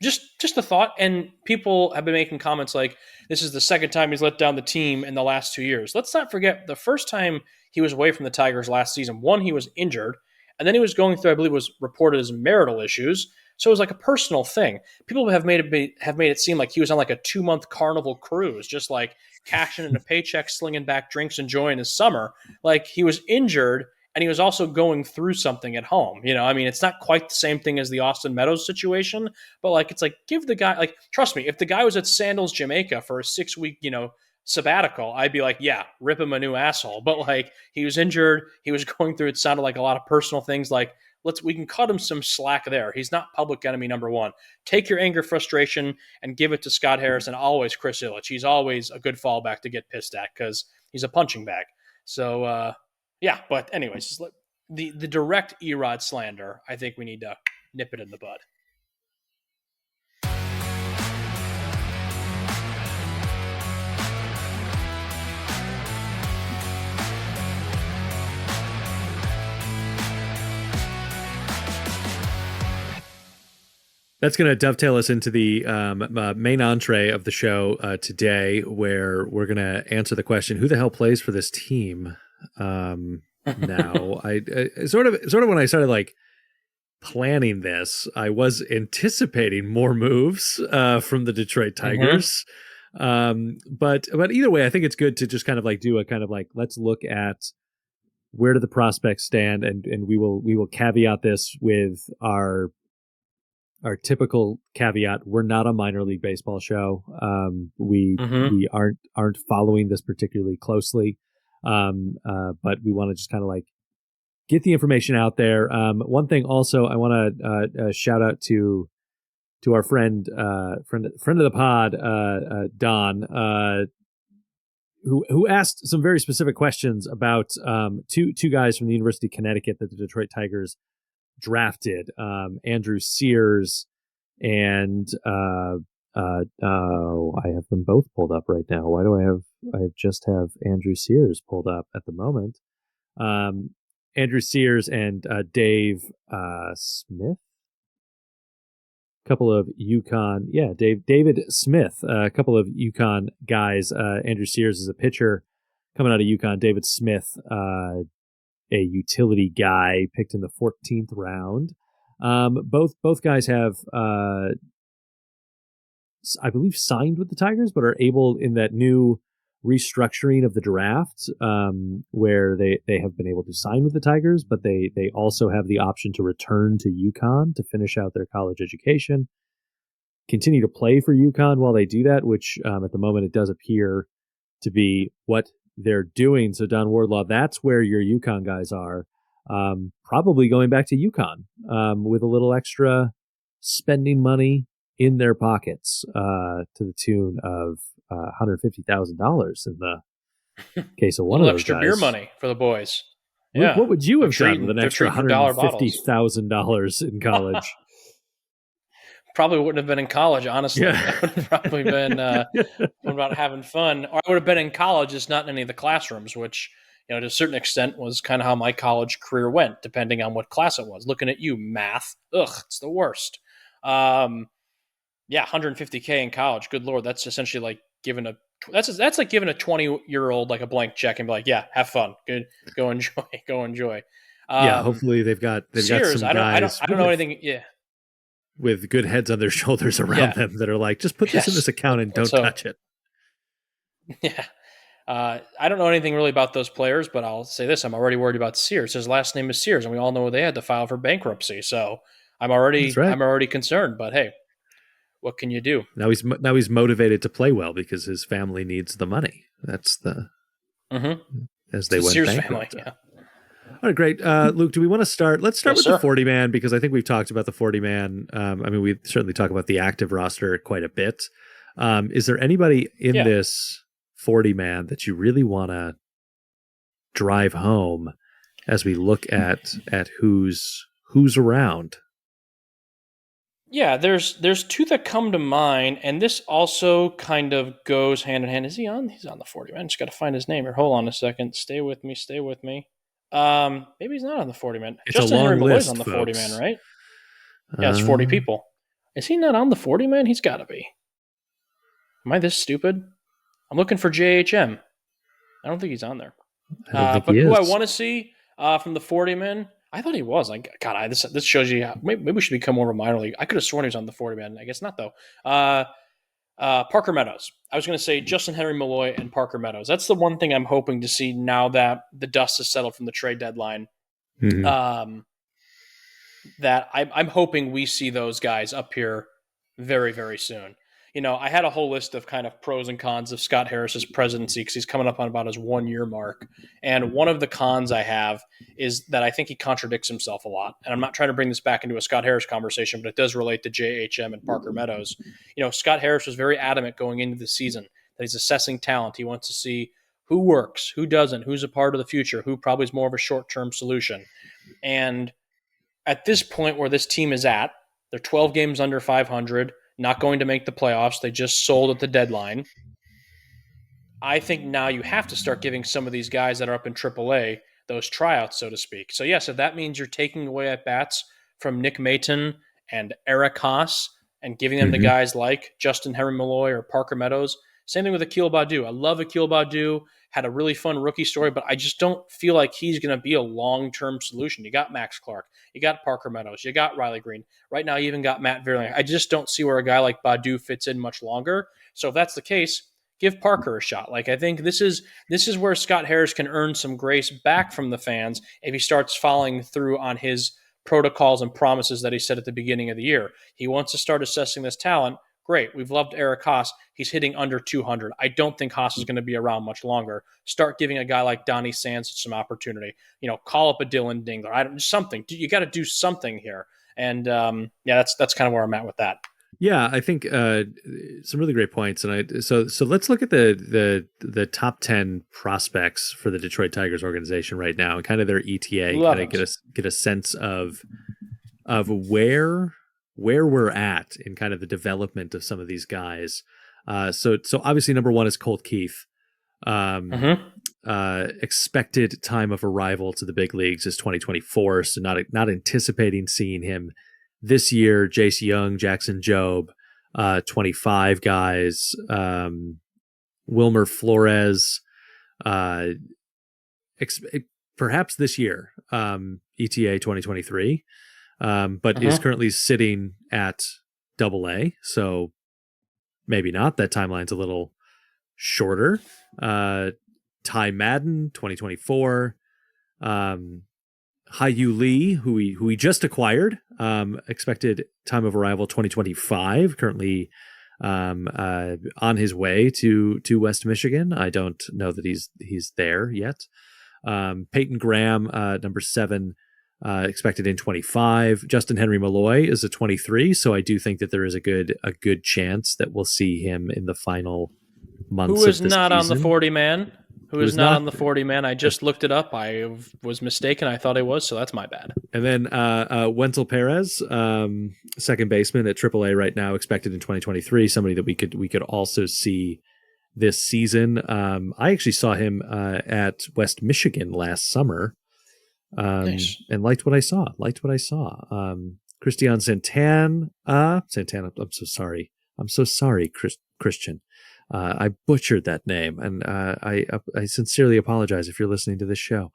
Just a thought. And people have been making comments like, this is the second time he's let down the team in the last 2 years. Let's not forget the first time he was away from the Tigers last season. 1, he was injured. And then he was going through, I believe, was reported as marital issues. So it was like a personal thing. People have made it seem like he was on like a 2-month Carnival cruise, just like cashing in a paycheck, slinging back drinks, enjoying his summer. Like he was injured, and he was also going through something at home. I mean, it's not quite the same thing as the Austin Meadows situation, but like it's like give the guy, like, trust me, if the guy was at Sandals, Jamaica for a 6-week, sabbatical, I'd be like, yeah, rip him a new asshole. But like he was injured, he was going through, it sounded like a lot of personal things. Like we can cut him some slack there. He's not public enemy number one. Take your anger, frustration, and give it to Scott Harris and always Chris Ilitch. He's always a good fallback to get pissed at because he's a punching bag. So yeah, but anyways, the direct Erod slander, I think we need to nip it in the bud. That's going to dovetail us into the main entree of the show today, where we're going to answer the question: who the hell plays for this team? Now, I sort of when I started like planning this, I was anticipating more moves from the Detroit Tigers. But either way, I think it's good to just kind of like do a kind of like, let's look at where do the prospects stand, and we will caveat this with our typical caveat: we're not a minor league baseball show. We aren't following this particularly closely, but we want to just kind of like get the information out there. One thing also I want to shout out to our friend of the pod, Don, who asked some very specific questions about two guys from the University of Connecticut that the Detroit Tigers drafted, Andrew Sears and I have them both pulled up right now. Why do I just have Andrew Sears pulled up at the moment? Andrew Sears and Dave Smith, a couple of UConn, David Smith, a couple of UConn guys. Andrew Sears is a pitcher coming out of UConn. David Smith, a utility guy picked in the 14th round. Both guys have, I believe, signed with the Tigers, but are able in that new restructuring of the draft, where they have been able to sign with the Tigers, but they also have the option to return to UConn to finish out their college education, continue to play for UConn while they do that, which at the moment it does appear to be what they're doing. So Don Wardlaw, that's where your UConn guys are, probably going back to UConn with a little extra spending money in their pockets, to the tune of $150,000 in the case of one of those extra guys. Beer money for the boys. Yeah. What would you have done with an extra $150,000 in college? Probably wouldn't have been in college, honestly. Yeah. I would have probably been about having fun. Or I would have been in college, just not in any of the classrooms, which, to a certain extent was kind of how my college career went, depending on what class it was. Looking at you, math. Ugh, it's the worst. Yeah, $150K in college. Good Lord, that's essentially like giving that's like giving a 20-year-old like a blank check and be like, yeah, have fun. Good. Go enjoy. Yeah, hopefully they've got Sears, some guys. I don't know anything. Yeah. With good heads on their shoulders around them that are like, just put this in this account and don't touch it. Yeah. I don't know anything really about those players, but I'll say this. I'm already worried about Sears. His last name is Sears, and we all know they had to file for bankruptcy. So I'm already concerned, but hey, what can you do? Now he's motivated to play well because his family needs the money. That's the as they went Sears bankrupt. Family, yeah. All right, great. Luke, do we want to start? Let's start with sir. the 40 man, because I think we've talked about the 40 man. I mean, we certainly talk about the active roster quite a bit. Is there anybody in this 40 man that you really want to drive home as we look at who's around? Yeah, there's two that come to mind, and this also kind of goes hand in hand. Is he on? He's on the 40 man. Just got to find his name here. Hold on a second. Stay with me. Maybe he's not on the 40 man. It's Justin Henry Malloy's on the folks. 40 man, right? Yeah, it's 40 people. Is he not on the 40 man? He's got to be. Am I this stupid? I'm looking for JHM. I don't think he's on there. But who I want to see from the 40 man, I thought he was. Like, God, this shows you maybe we should become more of a minor league. I could have sworn he was on the 40 man. I guess not though. Parker Meadows. I was going to say Justin Henry Malloy and Parker Meadows. That's the one thing I'm hoping to see now that the dust has settled from the trade deadline. Mm-hmm. That I'm hoping we see those guys up here very, very soon. You know, I had a whole list of kind of pros and cons of Scott Harris's presidency because he's coming up on about his 1 year mark. And one of the cons I have is that I think he contradicts himself a lot. And I'm not trying to bring this back into a Scott Harris conversation, but it does relate to JHM and Parker Meadows. You know, Scott Harris was very adamant going into the season that he's assessing talent. He wants to see who works, who doesn't, who's a part of the future, who probably is more of a short-term solution. And at this point where this team is at, they're 12 games under 500, not going to make the playoffs. They just sold at the deadline. I think now you have to start giving some of these guys that are up in AAA those tryouts, so to speak. So, yes, if that means you're taking away at-bats from Nick Maton and Eric Haas and giving them to guys like Justin Henry Malloy or Parker Meadows, same thing with Akil Baddoo. I love Akil Baddoo. Had a really fun rookie story, but I just don't feel like he's going to be a long-term solution. You got Max Clark. You got Parker Meadows. You got Riley Green. Right now, you even got Matt Vierling. I just don't see where a guy like Baddoo fits in much longer. So if that's the case, give Parker a shot. Like, I think this is where Scott Harris can earn some grace back from the fans if he starts following through on his protocols and promises that he said at the beginning of the year. He wants to start assessing this talent. Great. We've loved Eric Haas. He's hitting under 200. I don't think Haas is going to be around much longer. Start giving a guy like Donnie Sands some opportunity. You know, call up a Dylan Dingler. Something. You got to do something here. And that's kind of where I'm at with that. Yeah, I think some really great points. And so let's look at the top 10 prospects for the Detroit Tigers organization right now and kind of their ETA. Kind of get a sense of where we're at in kind of the development of some of these guys. So obviously number 1 is Colt Keith. Expected time of arrival to the big leagues is 2024. So not anticipating seeing him this year. Jace Young, Jackson Jobe, 25 guys, Wilmer Flores, perhaps this year, ETA 2023. But is currently sitting at AA, so maybe not. That timeline's a little shorter. Ty Madden, 2024. Hyu Lee, who we just acquired, expected time of arrival 2025. Currently on his way to West Michigan. I don't know that he's there yet. Peyton Graham, number 7. Expected in 25. Justin Henry Malloy is a 23, so I do think that there is a good chance that we'll see him in the final months. Who is of this not season. On the 40 man? Who is not on the 40 man? I just looked it up. I was mistaken. I thought I was, so that's my bad. And then Wenzel Perez, second baseman at AAA right now, expected in 2023. Somebody that we could also see this season. I actually saw him at West Michigan last summer. Nice. And liked what I saw. Christian Santana. I'm so sorry, Christian. I butchered that name, and I sincerely apologize if you're listening to this show.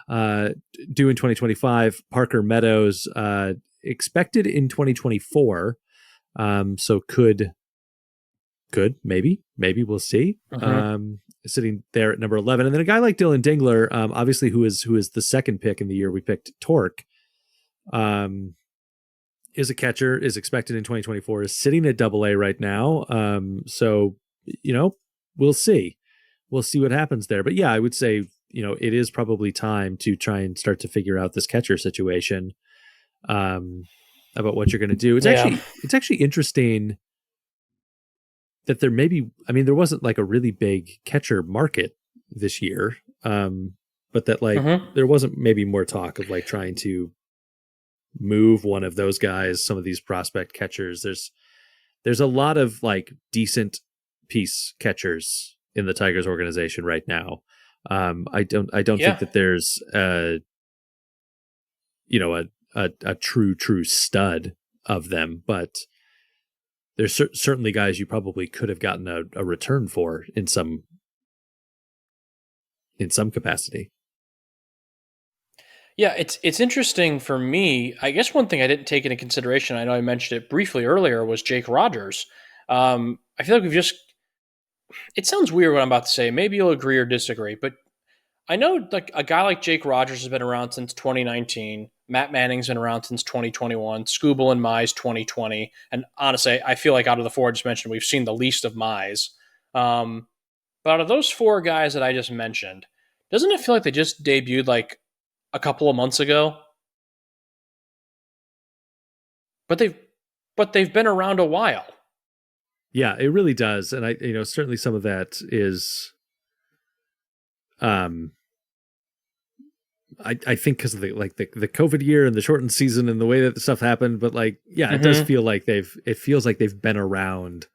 Due in 2025, Parker Meadows, expected in 2024. So could maybe we'll see. Sitting there at number 11, and then a guy like Dylan Dingler, obviously who is the second pick in the year we picked Torque, is a catcher, is expected in 2024, is sitting at AA right now. So we'll see what happens there. But yeah, I would say it is probably time to try and start to figure out this catcher situation, about what you're going to do. It's actually interesting that there there wasn't like a really big catcher market this year, but that there wasn't maybe more talk of like trying to move one of those guys, some of these prospect catchers. There's a lot of like decent piece catchers in the Tigers organization right now. I don't think that there's a true stud of them, but there's certainly guys you probably could have gotten a return for in some capacity. Yeah, it's interesting for me. I guess one thing I didn't take into consideration, I know I mentioned it briefly earlier, was Jake Rogers. I feel like we've just, it sounds weird what I'm about to say. Maybe you'll agree or disagree, but I know like a guy like Jake Rogers has been around since 2019. Matt Manning's been around since 2021. Scooble and Mize 2020. And honestly, I feel like out of the four I just mentioned, we've seen the least of Mize. But out of those four guys that I just mentioned, doesn't it feel like they just debuted like a couple of months ago? But they've been around a while. Yeah, it really does. And certainly some of that is I think because of the COVID year and the shortened season and the way that the stuff happened, but it does feel like it feels like they've been around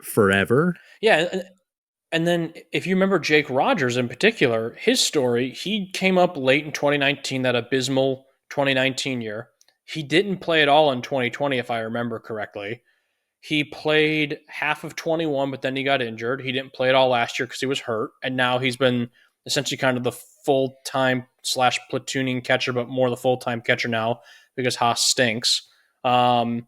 forever. Yeah, and then if you remember Jake Rogers in particular, his story, he came up late in 2019, that abysmal 2019 year. He didn't play at all in 2020, if I remember correctly. He played half of 21, but then he got injured. He didn't play at all last year because he was hurt, and now he's been essentially kind of the full-time / platooning catcher, but more the full-time catcher now because Haas stinks. And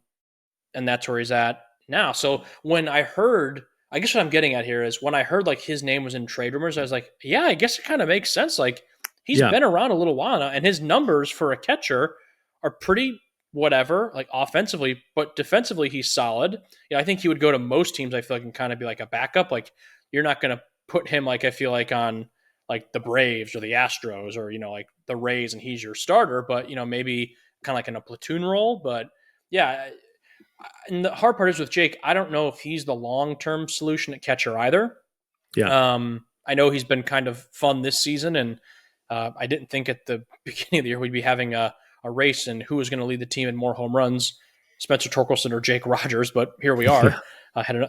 that's where he's at now. So when I heard, I guess what I'm getting at here is when I heard like his name was in trade rumors, I was like, yeah, I guess it kind of makes sense. Like he's been around a little while now, and his numbers for a catcher are pretty whatever, like offensively, but defensively he's solid. I think he would go to most teams, I feel like, and kind of be like a backup. Like you're not going to put him, like I feel like, on like the Braves or the Astros or, like the Rays and he's your starter, but, maybe kind of like in a platoon role. But yeah, and the hard part is with Jake, I don't know if he's the long-term solution at catcher either. Yeah. I know he's been kind of fun this season, and I didn't think at the beginning of the year we'd be having a race and who was going to lead the team in more home runs, Spencer Torkelson or Jake Rogers, but here we are.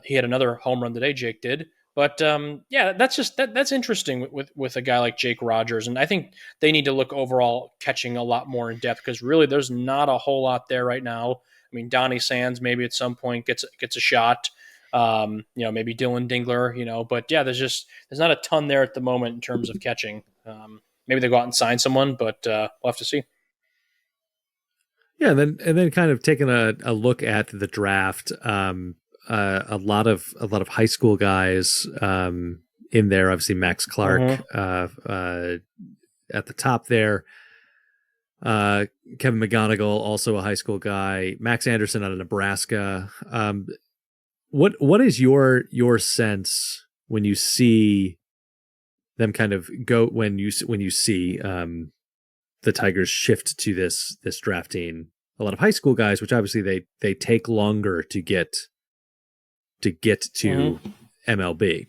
He had another home run today, Jake did. But that's interesting with a guy like Jake Rogers, and I think they need to look overall catching a lot more in depth because really there's not a whole lot there right now. I mean, Donnie Sands maybe at some point gets a shot. Maybe Dylan Dingler, but yeah, there's not a ton there at the moment in terms of catching. Maybe they go out and sign someone, but we'll have to see. Yeah, and then kind of taking a look at the draft, a lot of high school guys in there. Obviously, Max Clark at the top there. Kevin McGonigal, also a high school guy. Max Anderson out of Nebraska. What is your sense when you see them kind of go when you see the Tigers shift to this drafting a lot of high school guys, which obviously they take longer to get to MLB.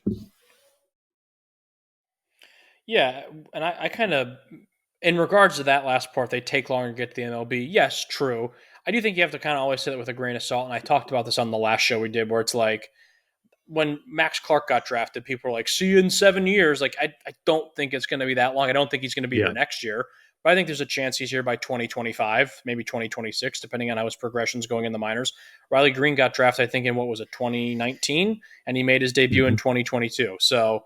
Yeah, and I kind of, in regards to that last part, they take longer to get to the MLB. Yes, true. I do think you have to kind of always say that with a grain of salt, and I talked about this on the last show we did, where it's like, when Max Clark got drafted, people were like, see you in 7 years. Like, I don't think it's going to be that long. I don't think he's going to be here next year. But I think there's a chance he's here by 2025, maybe 2026, depending on how his progression's going in the minors. Riley Green got drafted, I think, in 2019? And he made his debut in 2022. So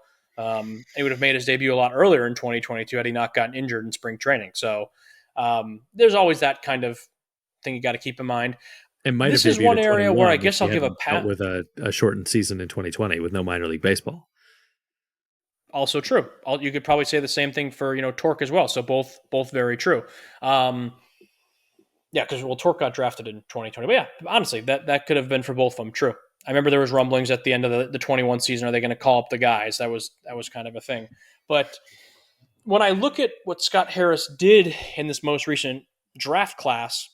he would have made his debut a lot earlier in 2022 had he not gotten injured in spring training. So there's always that kind of thing you got to keep in mind. This is one area where I guess I'll give a pat with a shortened season in 2020 with no minor league baseball. Also true. You could probably say the same thing for Torque as well. So both very true. Yeah, because Torque got drafted in 2020. But yeah, honestly, that could have been for both of them true. I remember there was rumblings at the end of the 21 season. Are they going to call up the guys? That was kind of a thing. But when I look at what Scott Harris did in this most recent draft class,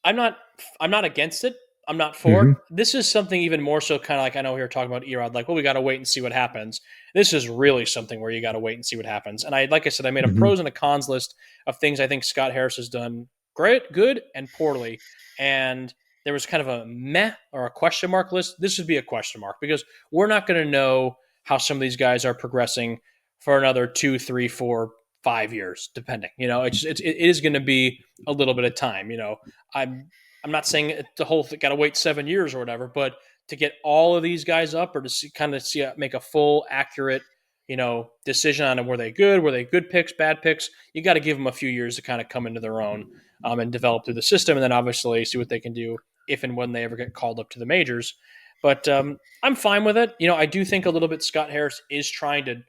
I'm not against it. I'm not for it. This is something even more so kind of like, I know we were talking about Erod, like, well, we got to wait and see what happens. This is really something where you got to wait and see what happens. And like I said, I made a pros and a cons list of things I think Scott Harris has done great, good, and poorly. And there was kind of a meh or a question mark list. This would be a question mark because we're not going to know how some of these guys are progressing for another 2, 3, 4, 5 years, depending. It is going to be a little bit of time. I'm not saying the whole thing got to wait 7 years or whatever, but to get all of these guys up or to make a full, accurate, decision on were they good picks, bad picks. You got to give them a few years to kind of come into their own and develop through the system, and then obviously see what they can do if and when they ever get called up to the majors. But I'm fine with it. I do think a little bit Scott Harris is trying to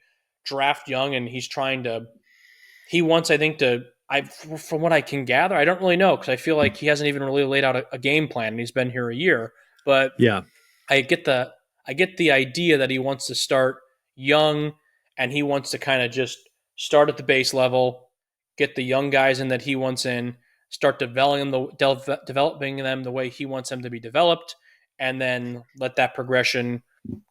draft young, and he wants, I think, from what I can gather, I don't really know because I feel like he hasn't even really laid out a game plan, and he's been here a year. But yeah, I get the idea that he wants to start young, and he wants to kind of just start at the base level, get the young guys in that he wants in, start developing them the way he wants them to be developed, and then let that progression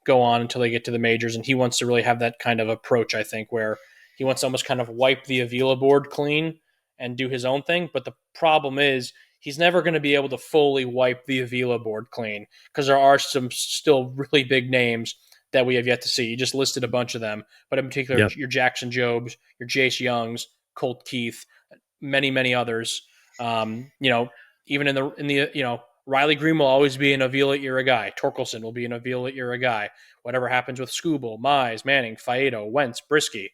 go on until they get to the majors. And he wants to really have that kind of approach, I think, where he wants to almost kind of wipe the Avila board clean and do his own thing. But the problem is he's never going to be able to fully wipe the Avila board clean because there are some still really big names that we have yet to see. You just listed a bunch of them, but in particular, your Jackson Jobs, your Jace Youngs, Colt Keith, many, many others. Even in the Riley Green will always be an Avila era guy. Torkelson will be an Avila era guy. Whatever happens with Skubal, Mize, Manning, Faedo, Wentz, Brisky,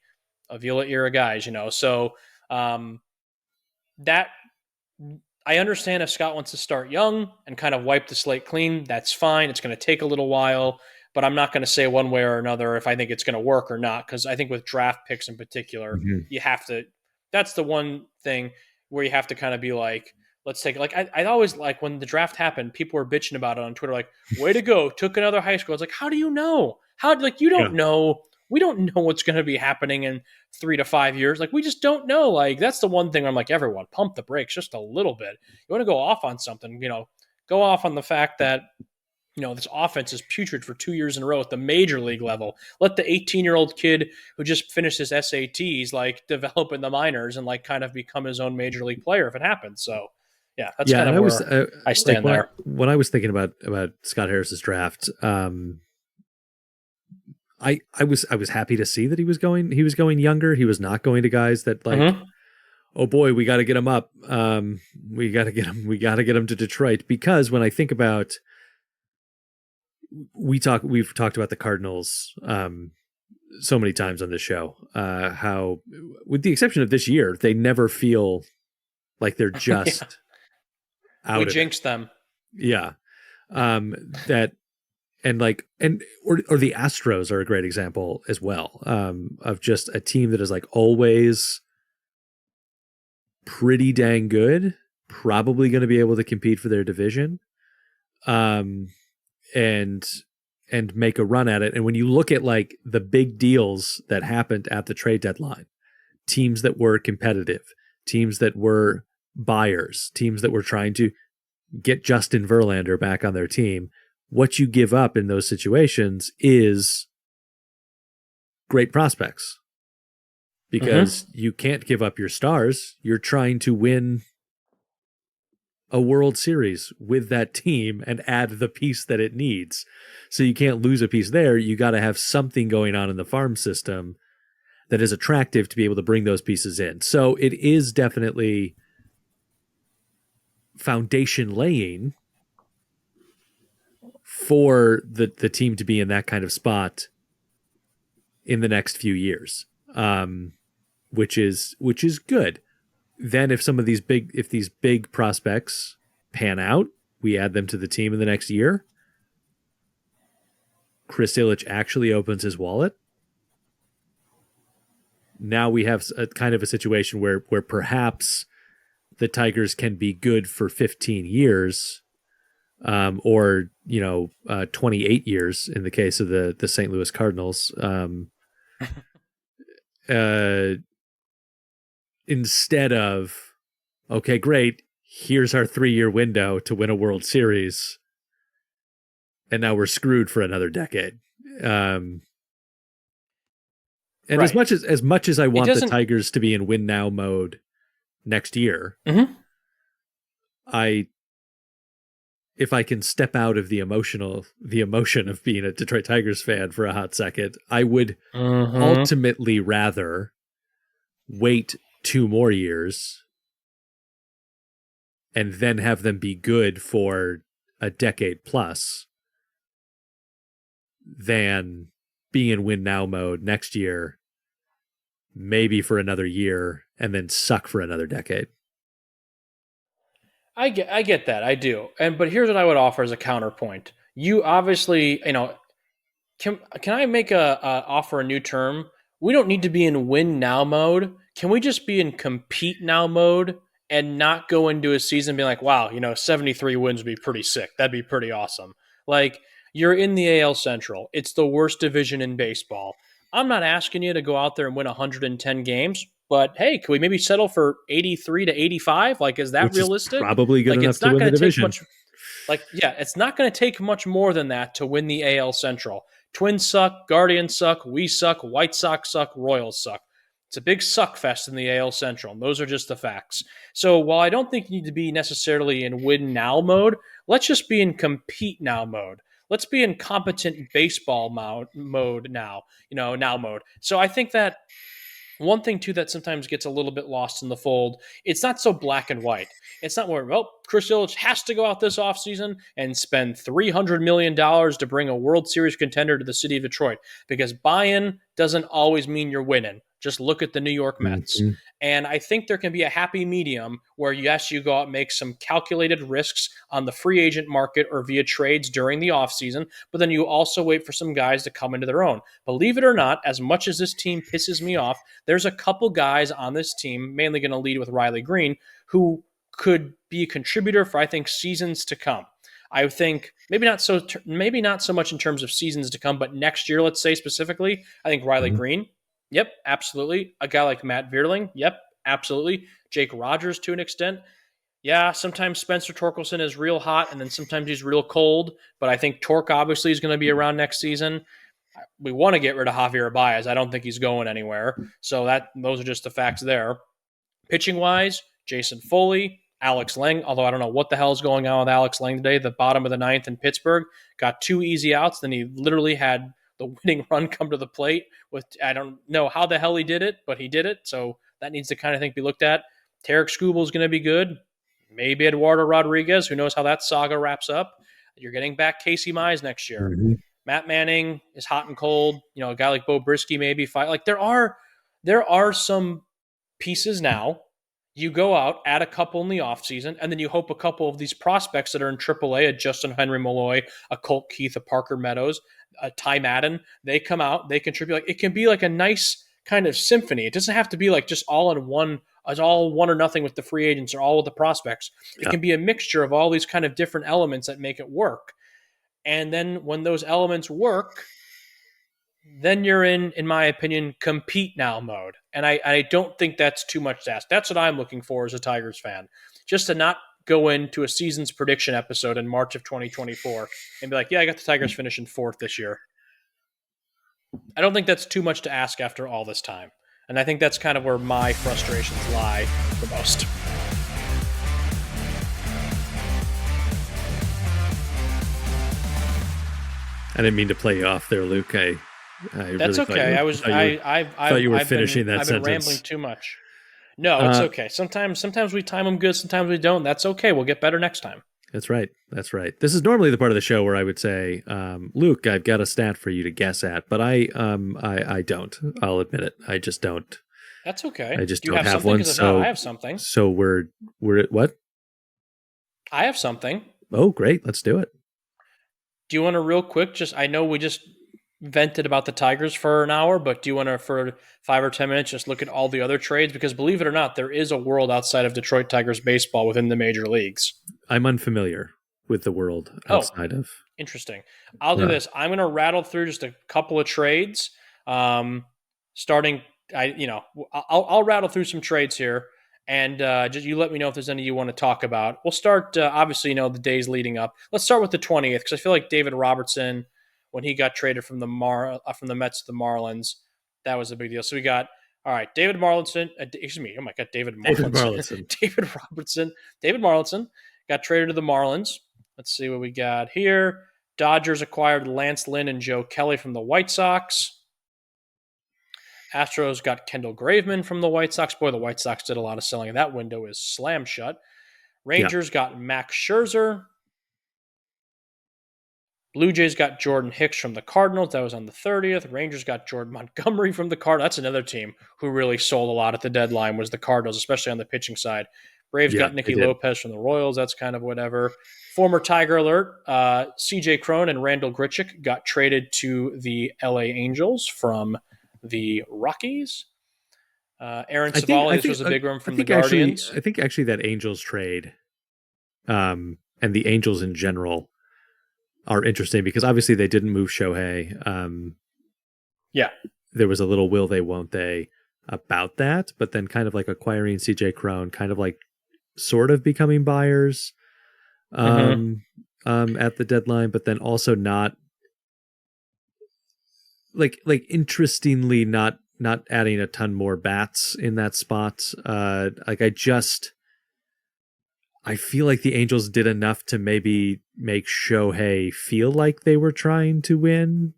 Avila era guys. So that I understand if Scott wants to start young and kind of wipe the slate clean. That's fine. It's going to take a little while, but I'm not going to say one way or another if I think it's going to work or not, because I think with draft picks in particular, you have to. That's the one thing where you have to kind of be like, let's take it. Like I always like when the draft happened, people were bitching about it on Twitter, like, way to go, took another high school. I was like, how do you know? You don't know. We don't know what's going to be happening in 3 to 5 years. Like, we just don't know. Like, that's the one thing I'm like, everyone, pump the brakes just a little bit. You want to go off on something, go off on the fact that, this offense is putrid for 2 years in a row at the major league level. Let the 18-year-old kid who just finished his SATs, develop in the minors and, kind of become his own major league player if it happens. So, yeah, that's kind of where I stand there. When I was thinking about Scott Harris's draft, I was happy to see that he was going younger. He was not going to guys that oh boy, we got to get him up. We got to get him to Detroit, because when I think about, we've talked about the Cardinals so many times on this show, how with the exception of this year, they never feel like they're just out. We jinxed them. Yeah. That. And or the Astros are a great example as well, of just a team that is always pretty dang good, probably going to be able to compete for their division, and make a run at it. And when you look at the big deals that happened at the trade deadline, teams that were competitive, teams that were buyers, teams that were trying to get Justin Verlander back on their team, what you give up in those situations is great prospects, because you can't give up your stars. You're trying to win a World Series with that team and add the piece that it needs. So you can't lose a piece there. You got to have something going on in the farm system that is attractive to be able to bring those pieces in. So it is definitely foundation laying for the team to be in that kind of spot in the next few years, which is good. Then if these big prospects pan out, we add them to the team in the next year. Chris Ilitch actually opens his wallet. Now we have a kind of a situation where perhaps the Tigers can be good for 15 years, or 28 years in the case of the St. Louis Cardinals. Instead of, okay, great, here's our 3-year window to win a World Series, and now we're screwed for another decade. And right. as much as I want the Tigers to be in win now mode next year, if I can step out of the emotion of being a Detroit Tigers fan for a hot second, I would ultimately rather wait 2 more years and then have them be good for a decade plus than being in win now mode next year, maybe for another year, and then suck for another decade. I get that. I do. But here's what I would offer as a counterpoint. You obviously, can I make a offer a new term? We don't need to be in win now mode. Can we just be in compete now mode and not go into a season being like, wow, 73 wins would be pretty sick. That'd be pretty awesome. Like, you're in the AL Central. It's the worst division in baseball. I'm not asking you to go out there and win 110 games, but hey, can we maybe settle for 83 to 85? Like, is that Which realistic? Is probably good like, enough it's not to win the going to take division. much. It's not going to take much more than that to win the AL Central. Twins suck, Guardians suck, we suck, White Sox suck, Royals suck. It's a big suck fest in the AL Central, and those are just the facts. So while I don't think you need to be necessarily in win now mode, let's just be in compete now mode. Let's be in competent baseball mode now, now mode. So I think that one thing, too, that sometimes gets a little bit lost in the fold, it's not so black and white. It's not where, Chris Ilitch has to go out this offseason and spend $300 million to bring a World Series contender to the city of Detroit, because buy-in doesn't always mean you're winning. Just look at the New York Mets. Mm-hmm. And I think there can be a happy medium where, yes, you go out and make some calculated risks on the free agent market or via trades during the offseason, but then you also wait for some guys to come into their own. Believe it or not, as much as this team pisses me off, there's a couple guys on this team, mainly going to lead with Riley Green, who could be a contributor for, I think, seasons to come. I think maybe not so much in terms of seasons to come, but next year, let's say specifically, I think Riley Green. Yep, absolutely. A guy like Matt Vierling. Yep, absolutely. Jake Rogers to an extent. Yeah, sometimes Spencer Torkelson is real hot, and then sometimes he's real cold. But I think Torque obviously is going to be around next season. We want to get rid of Javier Baez. I don't think he's going anywhere. So those are just the facts there. Pitching-wise, Jason Foley, Alex Lang, although I don't know what the hell is going on with Alex Lang today. The bottom of the ninth in Pittsburgh got 2 easy outs. Then he literally had the winning run come to the plate with, I don't know how the hell he did it, but he did it. So that needs to kind of be looked at. Tarek Skubal is going to be good. Maybe Eduardo Rodriguez. Who knows how that saga wraps up. You're getting back Casey Mize next year. Mm-hmm. Matt Manning is hot and cold. A guy like Bo Brisky maybe fight. Like there are some pieces now. You go out, add a couple in the offseason, and then you hope a couple of these prospects that are in AAA, a Justin Henry Malloy, a Colt Keith, a Parker Meadows, a Ty Madden, they come out, they contribute. Like it can be like a nice kind of symphony. It doesn't have to be like just all in one, it's all one or nothing with the free agents or all with the prospects. It can be a mixture of all these kind of different elements that make it work. And then when those elements work, then you're in my opinion, compete now mode. And I don't think that's too much to ask. That's what I'm looking for as a Tigers fan. Just to not go into a season's prediction episode in March of 2024 and be like, yeah, I got the Tigers finishing 4th this year. I don't think that's too much to ask after all this time. And I think that's kind of where my frustrations lie the most. I didn't mean to play you off there, Luke. That's really okay. I thought you were finishing that I've sentence. been rambling too much. No, it's okay. Sometimes we time them good. Sometimes we don't. That's okay. We'll get better next time. That's right. This is normally the part of the show where I would say, Luke, I've got a stat for you to guess at, but I don't. I'll admit it. I just don't. That's okay. I just Do you don't have one. So I have something. So we're at what? I have something. Oh, great. Let's do it. Do you want to real quick? I know we just vented about the Tigers for an hour, but do you want to, for 5 or 10 minutes, just look at all the other trades? Because believe it or not, there is a world outside of Detroit Tigers baseball within the major leagues. I'm unfamiliar with the world outside of. Interesting. I'll do this. I'm going to rattle through just a couple of trades. Starting, I'll rattle through some trades here, and just you let me know if there's any you want to talk about. We'll start, obviously, the days leading up. Let's start with the 20th, because I feel like David Robertson, when he got traded from the Mets to the Marlins, that was a big deal. So we got, all right, David Marlinson. David Marlinson. David Marlinson got traded to the Marlins. Let's see what we got here. Dodgers acquired Lance Lynn and Joe Kelly from the White Sox. Astros got Kendall Graveman from the White Sox. Boy, the White Sox did a lot of selling. That window is slam shut. Rangers got Max Scherzer. Blue Jays got Jordan Hicks from the Cardinals. That was on the 30th. Rangers got Jordan Montgomery from the Cardinals. That's another team who really sold a lot at the deadline was the Cardinals, especially on the pitching side. Braves got Nicky Lopez from the Royals. That's kind of whatever. Former Tiger alert, CJ Cron and Randall Grichuk got traded to the LA Angels from the Rockies. Aaron Savali, this was a big one from the Guardians. I think actually that Angels trade and the Angels in general are interesting because obviously they didn't move Shohei. There was a little will they, won't they about that, but then kind of like acquiring CJ Cron, kind of like sort of becoming buyers at the deadline, but then also not like interestingly not adding a ton more bats in that spot. I feel like the Angels did enough to maybe make Shohei feel like they were trying to win.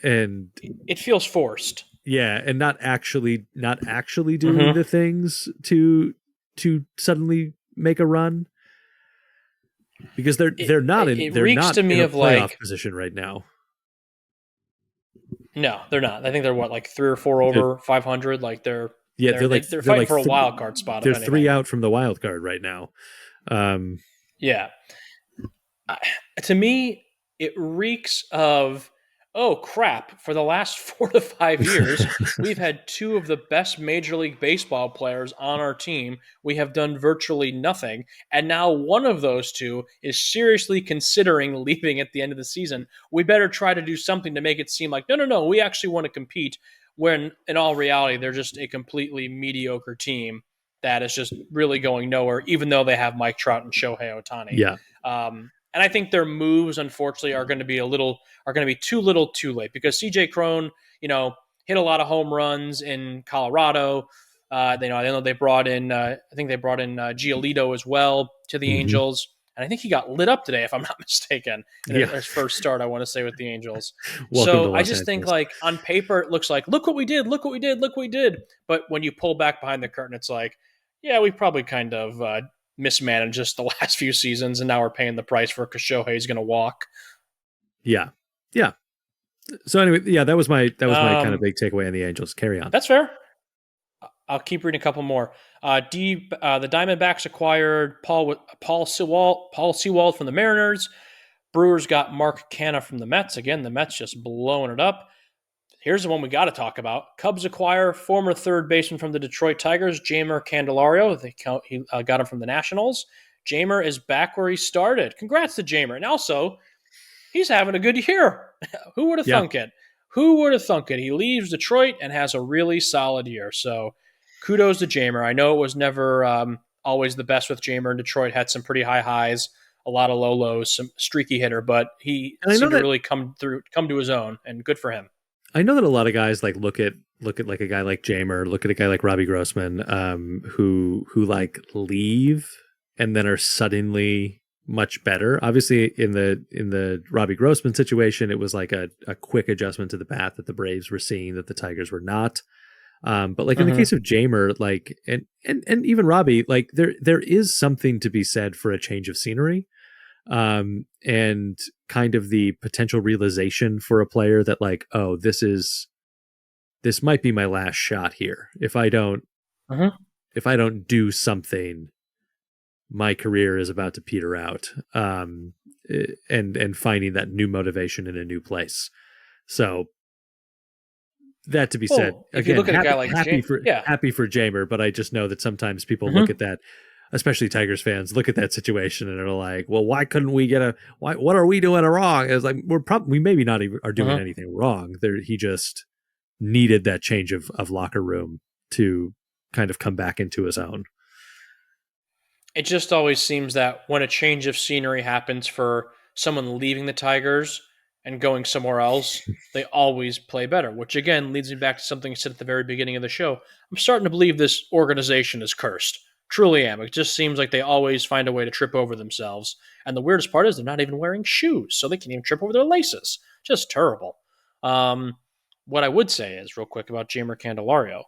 And it feels forced. Yeah, and not actually doing the things to suddenly make a run. Because they're not in a playoff position right now. No, they're not. I think they're like 3 or 4 over 500. Like they're fighting for a wild card spot. They're 3 out from the wild card right now. Yeah. To me, it reeks of, oh crap, for the last 4 to 5 years, we've had 2 of the best Major League Baseball players on our team. We have done virtually nothing. And now one of those 2 is seriously considering leaving at the end of the season. We better try to do something to make it seem like, no, we actually want to compete, when in all reality, they're just a completely mediocre team that is just really going nowhere, even though they have Mike Trout and Shohei Ohtani. Yeah. And I think their moves, unfortunately, are going to be too little, too late, because CJ Cron, hit a lot of home runs in Colorado. I know they brought in, Giolito as well to the Angels, and I think he got lit up today, if I'm not mistaken, in his first start, I want to say, with the Angels. So I just think, like, on paper, it looks like, look what we did. But when you pull back behind the curtain, it's like, yeah, we probably kind of mismanaged just the last few seasons, and now we're paying the price for it because Shohei's going to walk. Yeah. So anyway, that was my kind of big takeaway on the Angels. Carry on. That's fair. I'll keep reading a couple more. The Diamondbacks acquired Paul Sewald from the Mariners. Brewers got Mark Canha from the Mets. Again, the Mets just blowing it up. Here's the one we got to talk about. Cubs acquire former third baseman from the Detroit Tigers, Jeimer Candelario. He got him from the Nationals. Jeimer is back where he started. Congrats to Jeimer. And also, he's having a good year. Who would have thunk it? Who would have thunk it? He leaves Detroit and has a really solid year. So kudos to Jeimer. I know it was never always the best with Jeimer in Detroit. Had some pretty high highs, a lot of low lows, some streaky hitter, but he seemed to really come to his own, and good for him. I know that a lot of guys like look at like a guy like Jeimer, look at a guy like Robbie Grossman, who like leave and then are suddenly much better. Obviously, in the Robbie Grossman situation, it was like a quick adjustment to the bat that the Braves were seeing that the Tigers were not. But like in the case of Jeimer, like and even Robbie, like there is something to be said for a change of scenery. And kind of the potential realization for a player that like, oh, this might be my last shot here. If I don't do something, my career is about to peter out. And finding that new motivation in a new place. So that to be said, if you look at a guy like happy for Jeimer, but I just know that sometimes people look at that, especially Tigers fans, look at that situation and are like, well, why couldn't we what are we doing wrong? It's like, we maybe not even are doing anything wrong. He just needed that change of locker room to kind of come back into his own. It just always seems that when a change of scenery happens for someone leaving the Tigers and going somewhere else, they always play better, which again leads me back to something I said at the very beginning of the show. I'm starting to believe this organization is cursed. Truly am. It just seems like they always find a way to trip over themselves. And the weirdest part is they're not even wearing shoes, so they can't even trip over their laces. Just terrible. What I would say is, real quick, about Jeimer Candelario.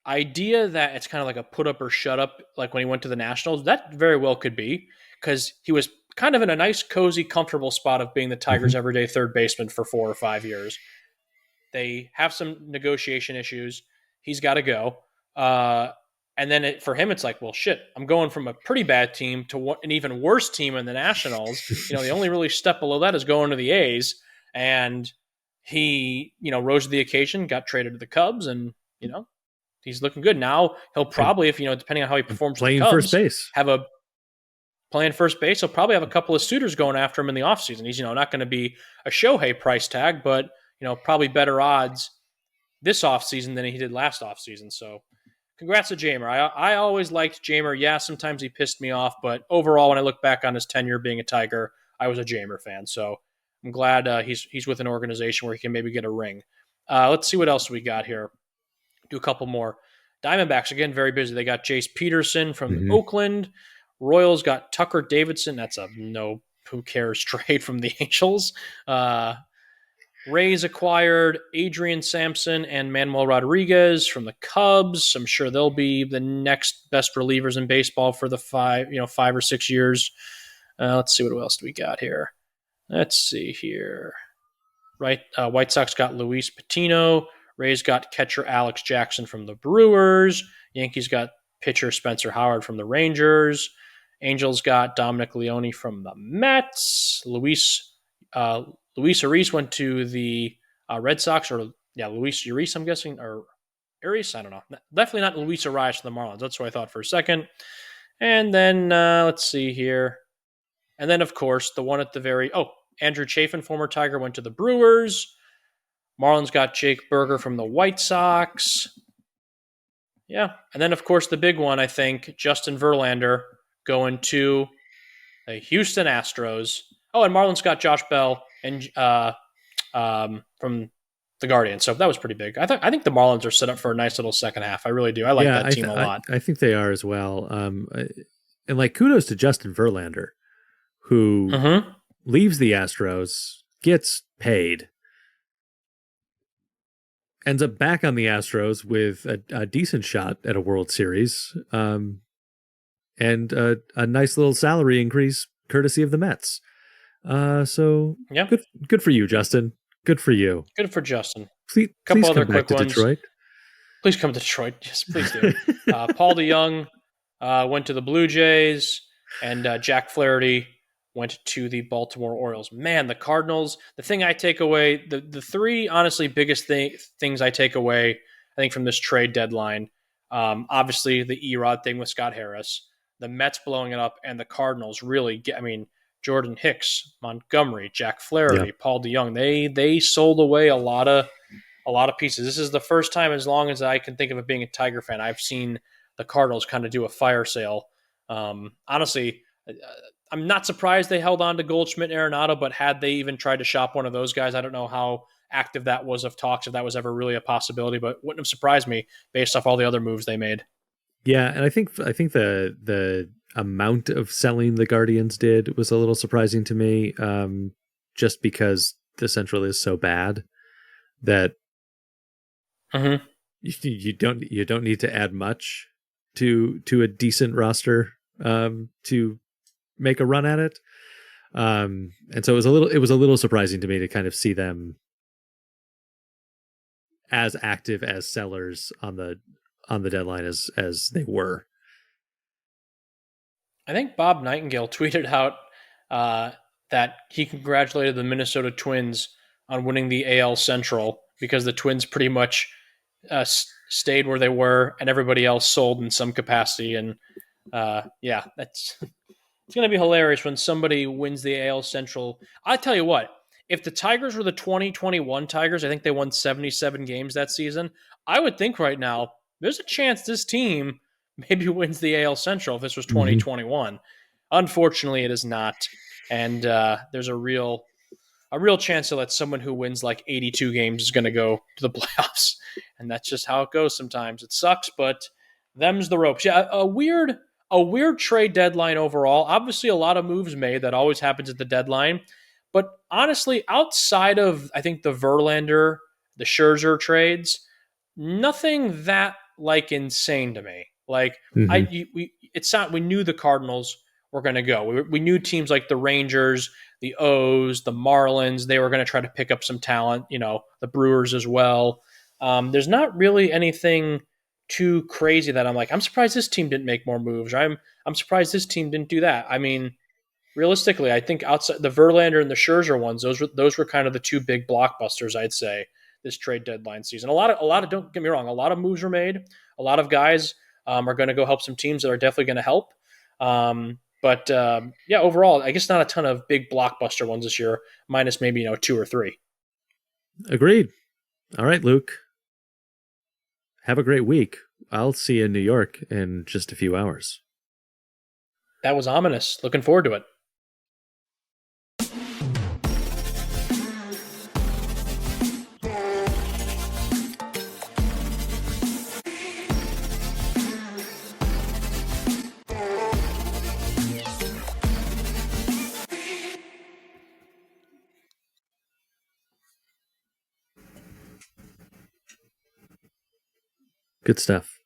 idea that it's kind of like a put up or shut up, like when he went to the Nationals, that very well could be, because he was kind of in a nice, cozy, comfortable spot of being the Tigers' everyday third baseman for 4 or 5 years. They have some negotiation issues. He's got to go. And then for him, it's like, well, shit, I'm going from a pretty bad team to an even worse team in the Nationals. The only really step below that is going to the A's. And he, rose to the occasion, got traded to the Cubs, and, he's looking good. Now he'll probably, depending on how he performs playing with the Cubs, first base. Playing first base. He'll probably have a couple of suitors going after him in the offseason. He's, not going to be a Shohei price tag, but, probably better odds this offseason than he did last offseason. So congrats to Jamer. I always liked Jamer. Yeah, sometimes he pissed me off, but overall, when I look back on his tenure being a Tiger, I was a Jamer fan. So I'm glad he's with an organization where he can maybe get a ring. Let's see what else we got here. Do a couple more. Diamondbacks, again, very busy. They got Jace Peterson from Oakland. Royals got Tucker Davidson. That's a no who cares trade from the Angels. Rays acquired Adrian Sampson and Manuel Rodriguez from the Cubs. I'm sure they'll be the next best relievers in baseball for the 5 or 6 years. Let's see, what else do we got here? Let's see here. Right, White Sox got Luis Patino. Rays got catcher Alex Jackson from the Brewers. Yankees got pitcher Spencer Howard from the Rangers. Angels got Dominic Leone from the Mets. Luis Urias went to the Red Sox, Luis Urias, I'm guessing, or Urias, I don't know. Definitely not Luis Urias from the Marlins. That's what I thought for a second. And then, let's see here. And then, of course, the one at the Andrew Chafin, former Tiger, went to the Brewers. Marlins got Jake Berger from the White Sox. Yeah. And then, of course, the big one, I think, Justin Verlander going to the Houston Astros. Oh, and Marlins got Josh Bell and from the Guardians. So that was pretty big. I think the Marlins are set up for a nice little second half. I really do. I like that team a lot. I think they are as well. And kudos to Justin Verlander, who leaves the Astros, gets paid, ends up back on the Astros with a decent shot at a World Series, and a nice little salary increase courtesy of the Mets. So yeah, good for you, Justin. Good for you. Good for Justin. Please come back to Detroit. Please come to Detroit. Yes, please do. Paul DeYoung went to the Blue Jays, and Jack Flaherty went to the Baltimore Orioles. Man, the Cardinals, the thing I take away, the three honestly biggest things I take away, I think, from this trade deadline, obviously the Erod thing with Scott Harris, the Mets blowing it up, and the Cardinals really Jordan Hicks, Montgomery, Jack Flaherty, Paul DeYoung, they sold away a lot of pieces. This is the first time, as long as I can think of it being a Tiger fan, I've seen the Cardinals kind of do a fire sale. Honestly, I'm not surprised they held on to Goldschmidt and Arenado, but had they even tried to shop one of those guys, I don't know how active that was of talks, if that was ever really a possibility, but wouldn't have surprised me based off all the other moves they made. Yeah, and I think the amount of selling the Guardians did was a little surprising to me, just because the Central is so bad that you don't need to add much to a decent roster to make a run at it, and so it was a little surprising to me to kind of see them as active as sellers on the deadline as they were. I think Bob Nightingale tweeted out that he congratulated the Minnesota Twins on winning the AL Central because the Twins pretty much stayed where they were and everybody else sold in some capacity. And it's going to be hilarious when somebody wins the AL Central. I tell you what, if the Tigers were the 2021 Tigers, I think they won 77 games that season. I would think right now there's a chance this team maybe wins the AL Central if this was 2021. Unfortunately, it is not. And there's a real chance that someone who wins like 82 games is going to go to the playoffs. And that's just how it goes sometimes. It sucks, but them's the ropes. Yeah, a weird trade deadline overall. Obviously, a lot of moves made. That always happens at the deadline. But honestly, outside of, I think, the Verlander, the Scherzer trades, nothing that like insane to me. Like Mhm. we knew the Cardinals were going to go. We knew teams like the Rangers, the O's, the Marlins, they were going to try to pick up some talent. The Brewers as well. There's not really anything too crazy that I'm like, I'm surprised this team didn't make more moves. I'm surprised this team didn't do that. I mean, realistically, I think outside the Verlander and the Scherzer ones, those were kind of the two big blockbusters, I'd say, this trade deadline season. A lot of don't get me wrong, a lot of moves were made. A lot of guys are going to go help some teams that are definitely going to help. But yeah, overall, I guess not a ton of big blockbuster ones this year, minus maybe two or three. Agreed. All right, Luke. Have a great week. I'll see you in New York in just a few hours. That was ominous. Looking forward to it. Good stuff.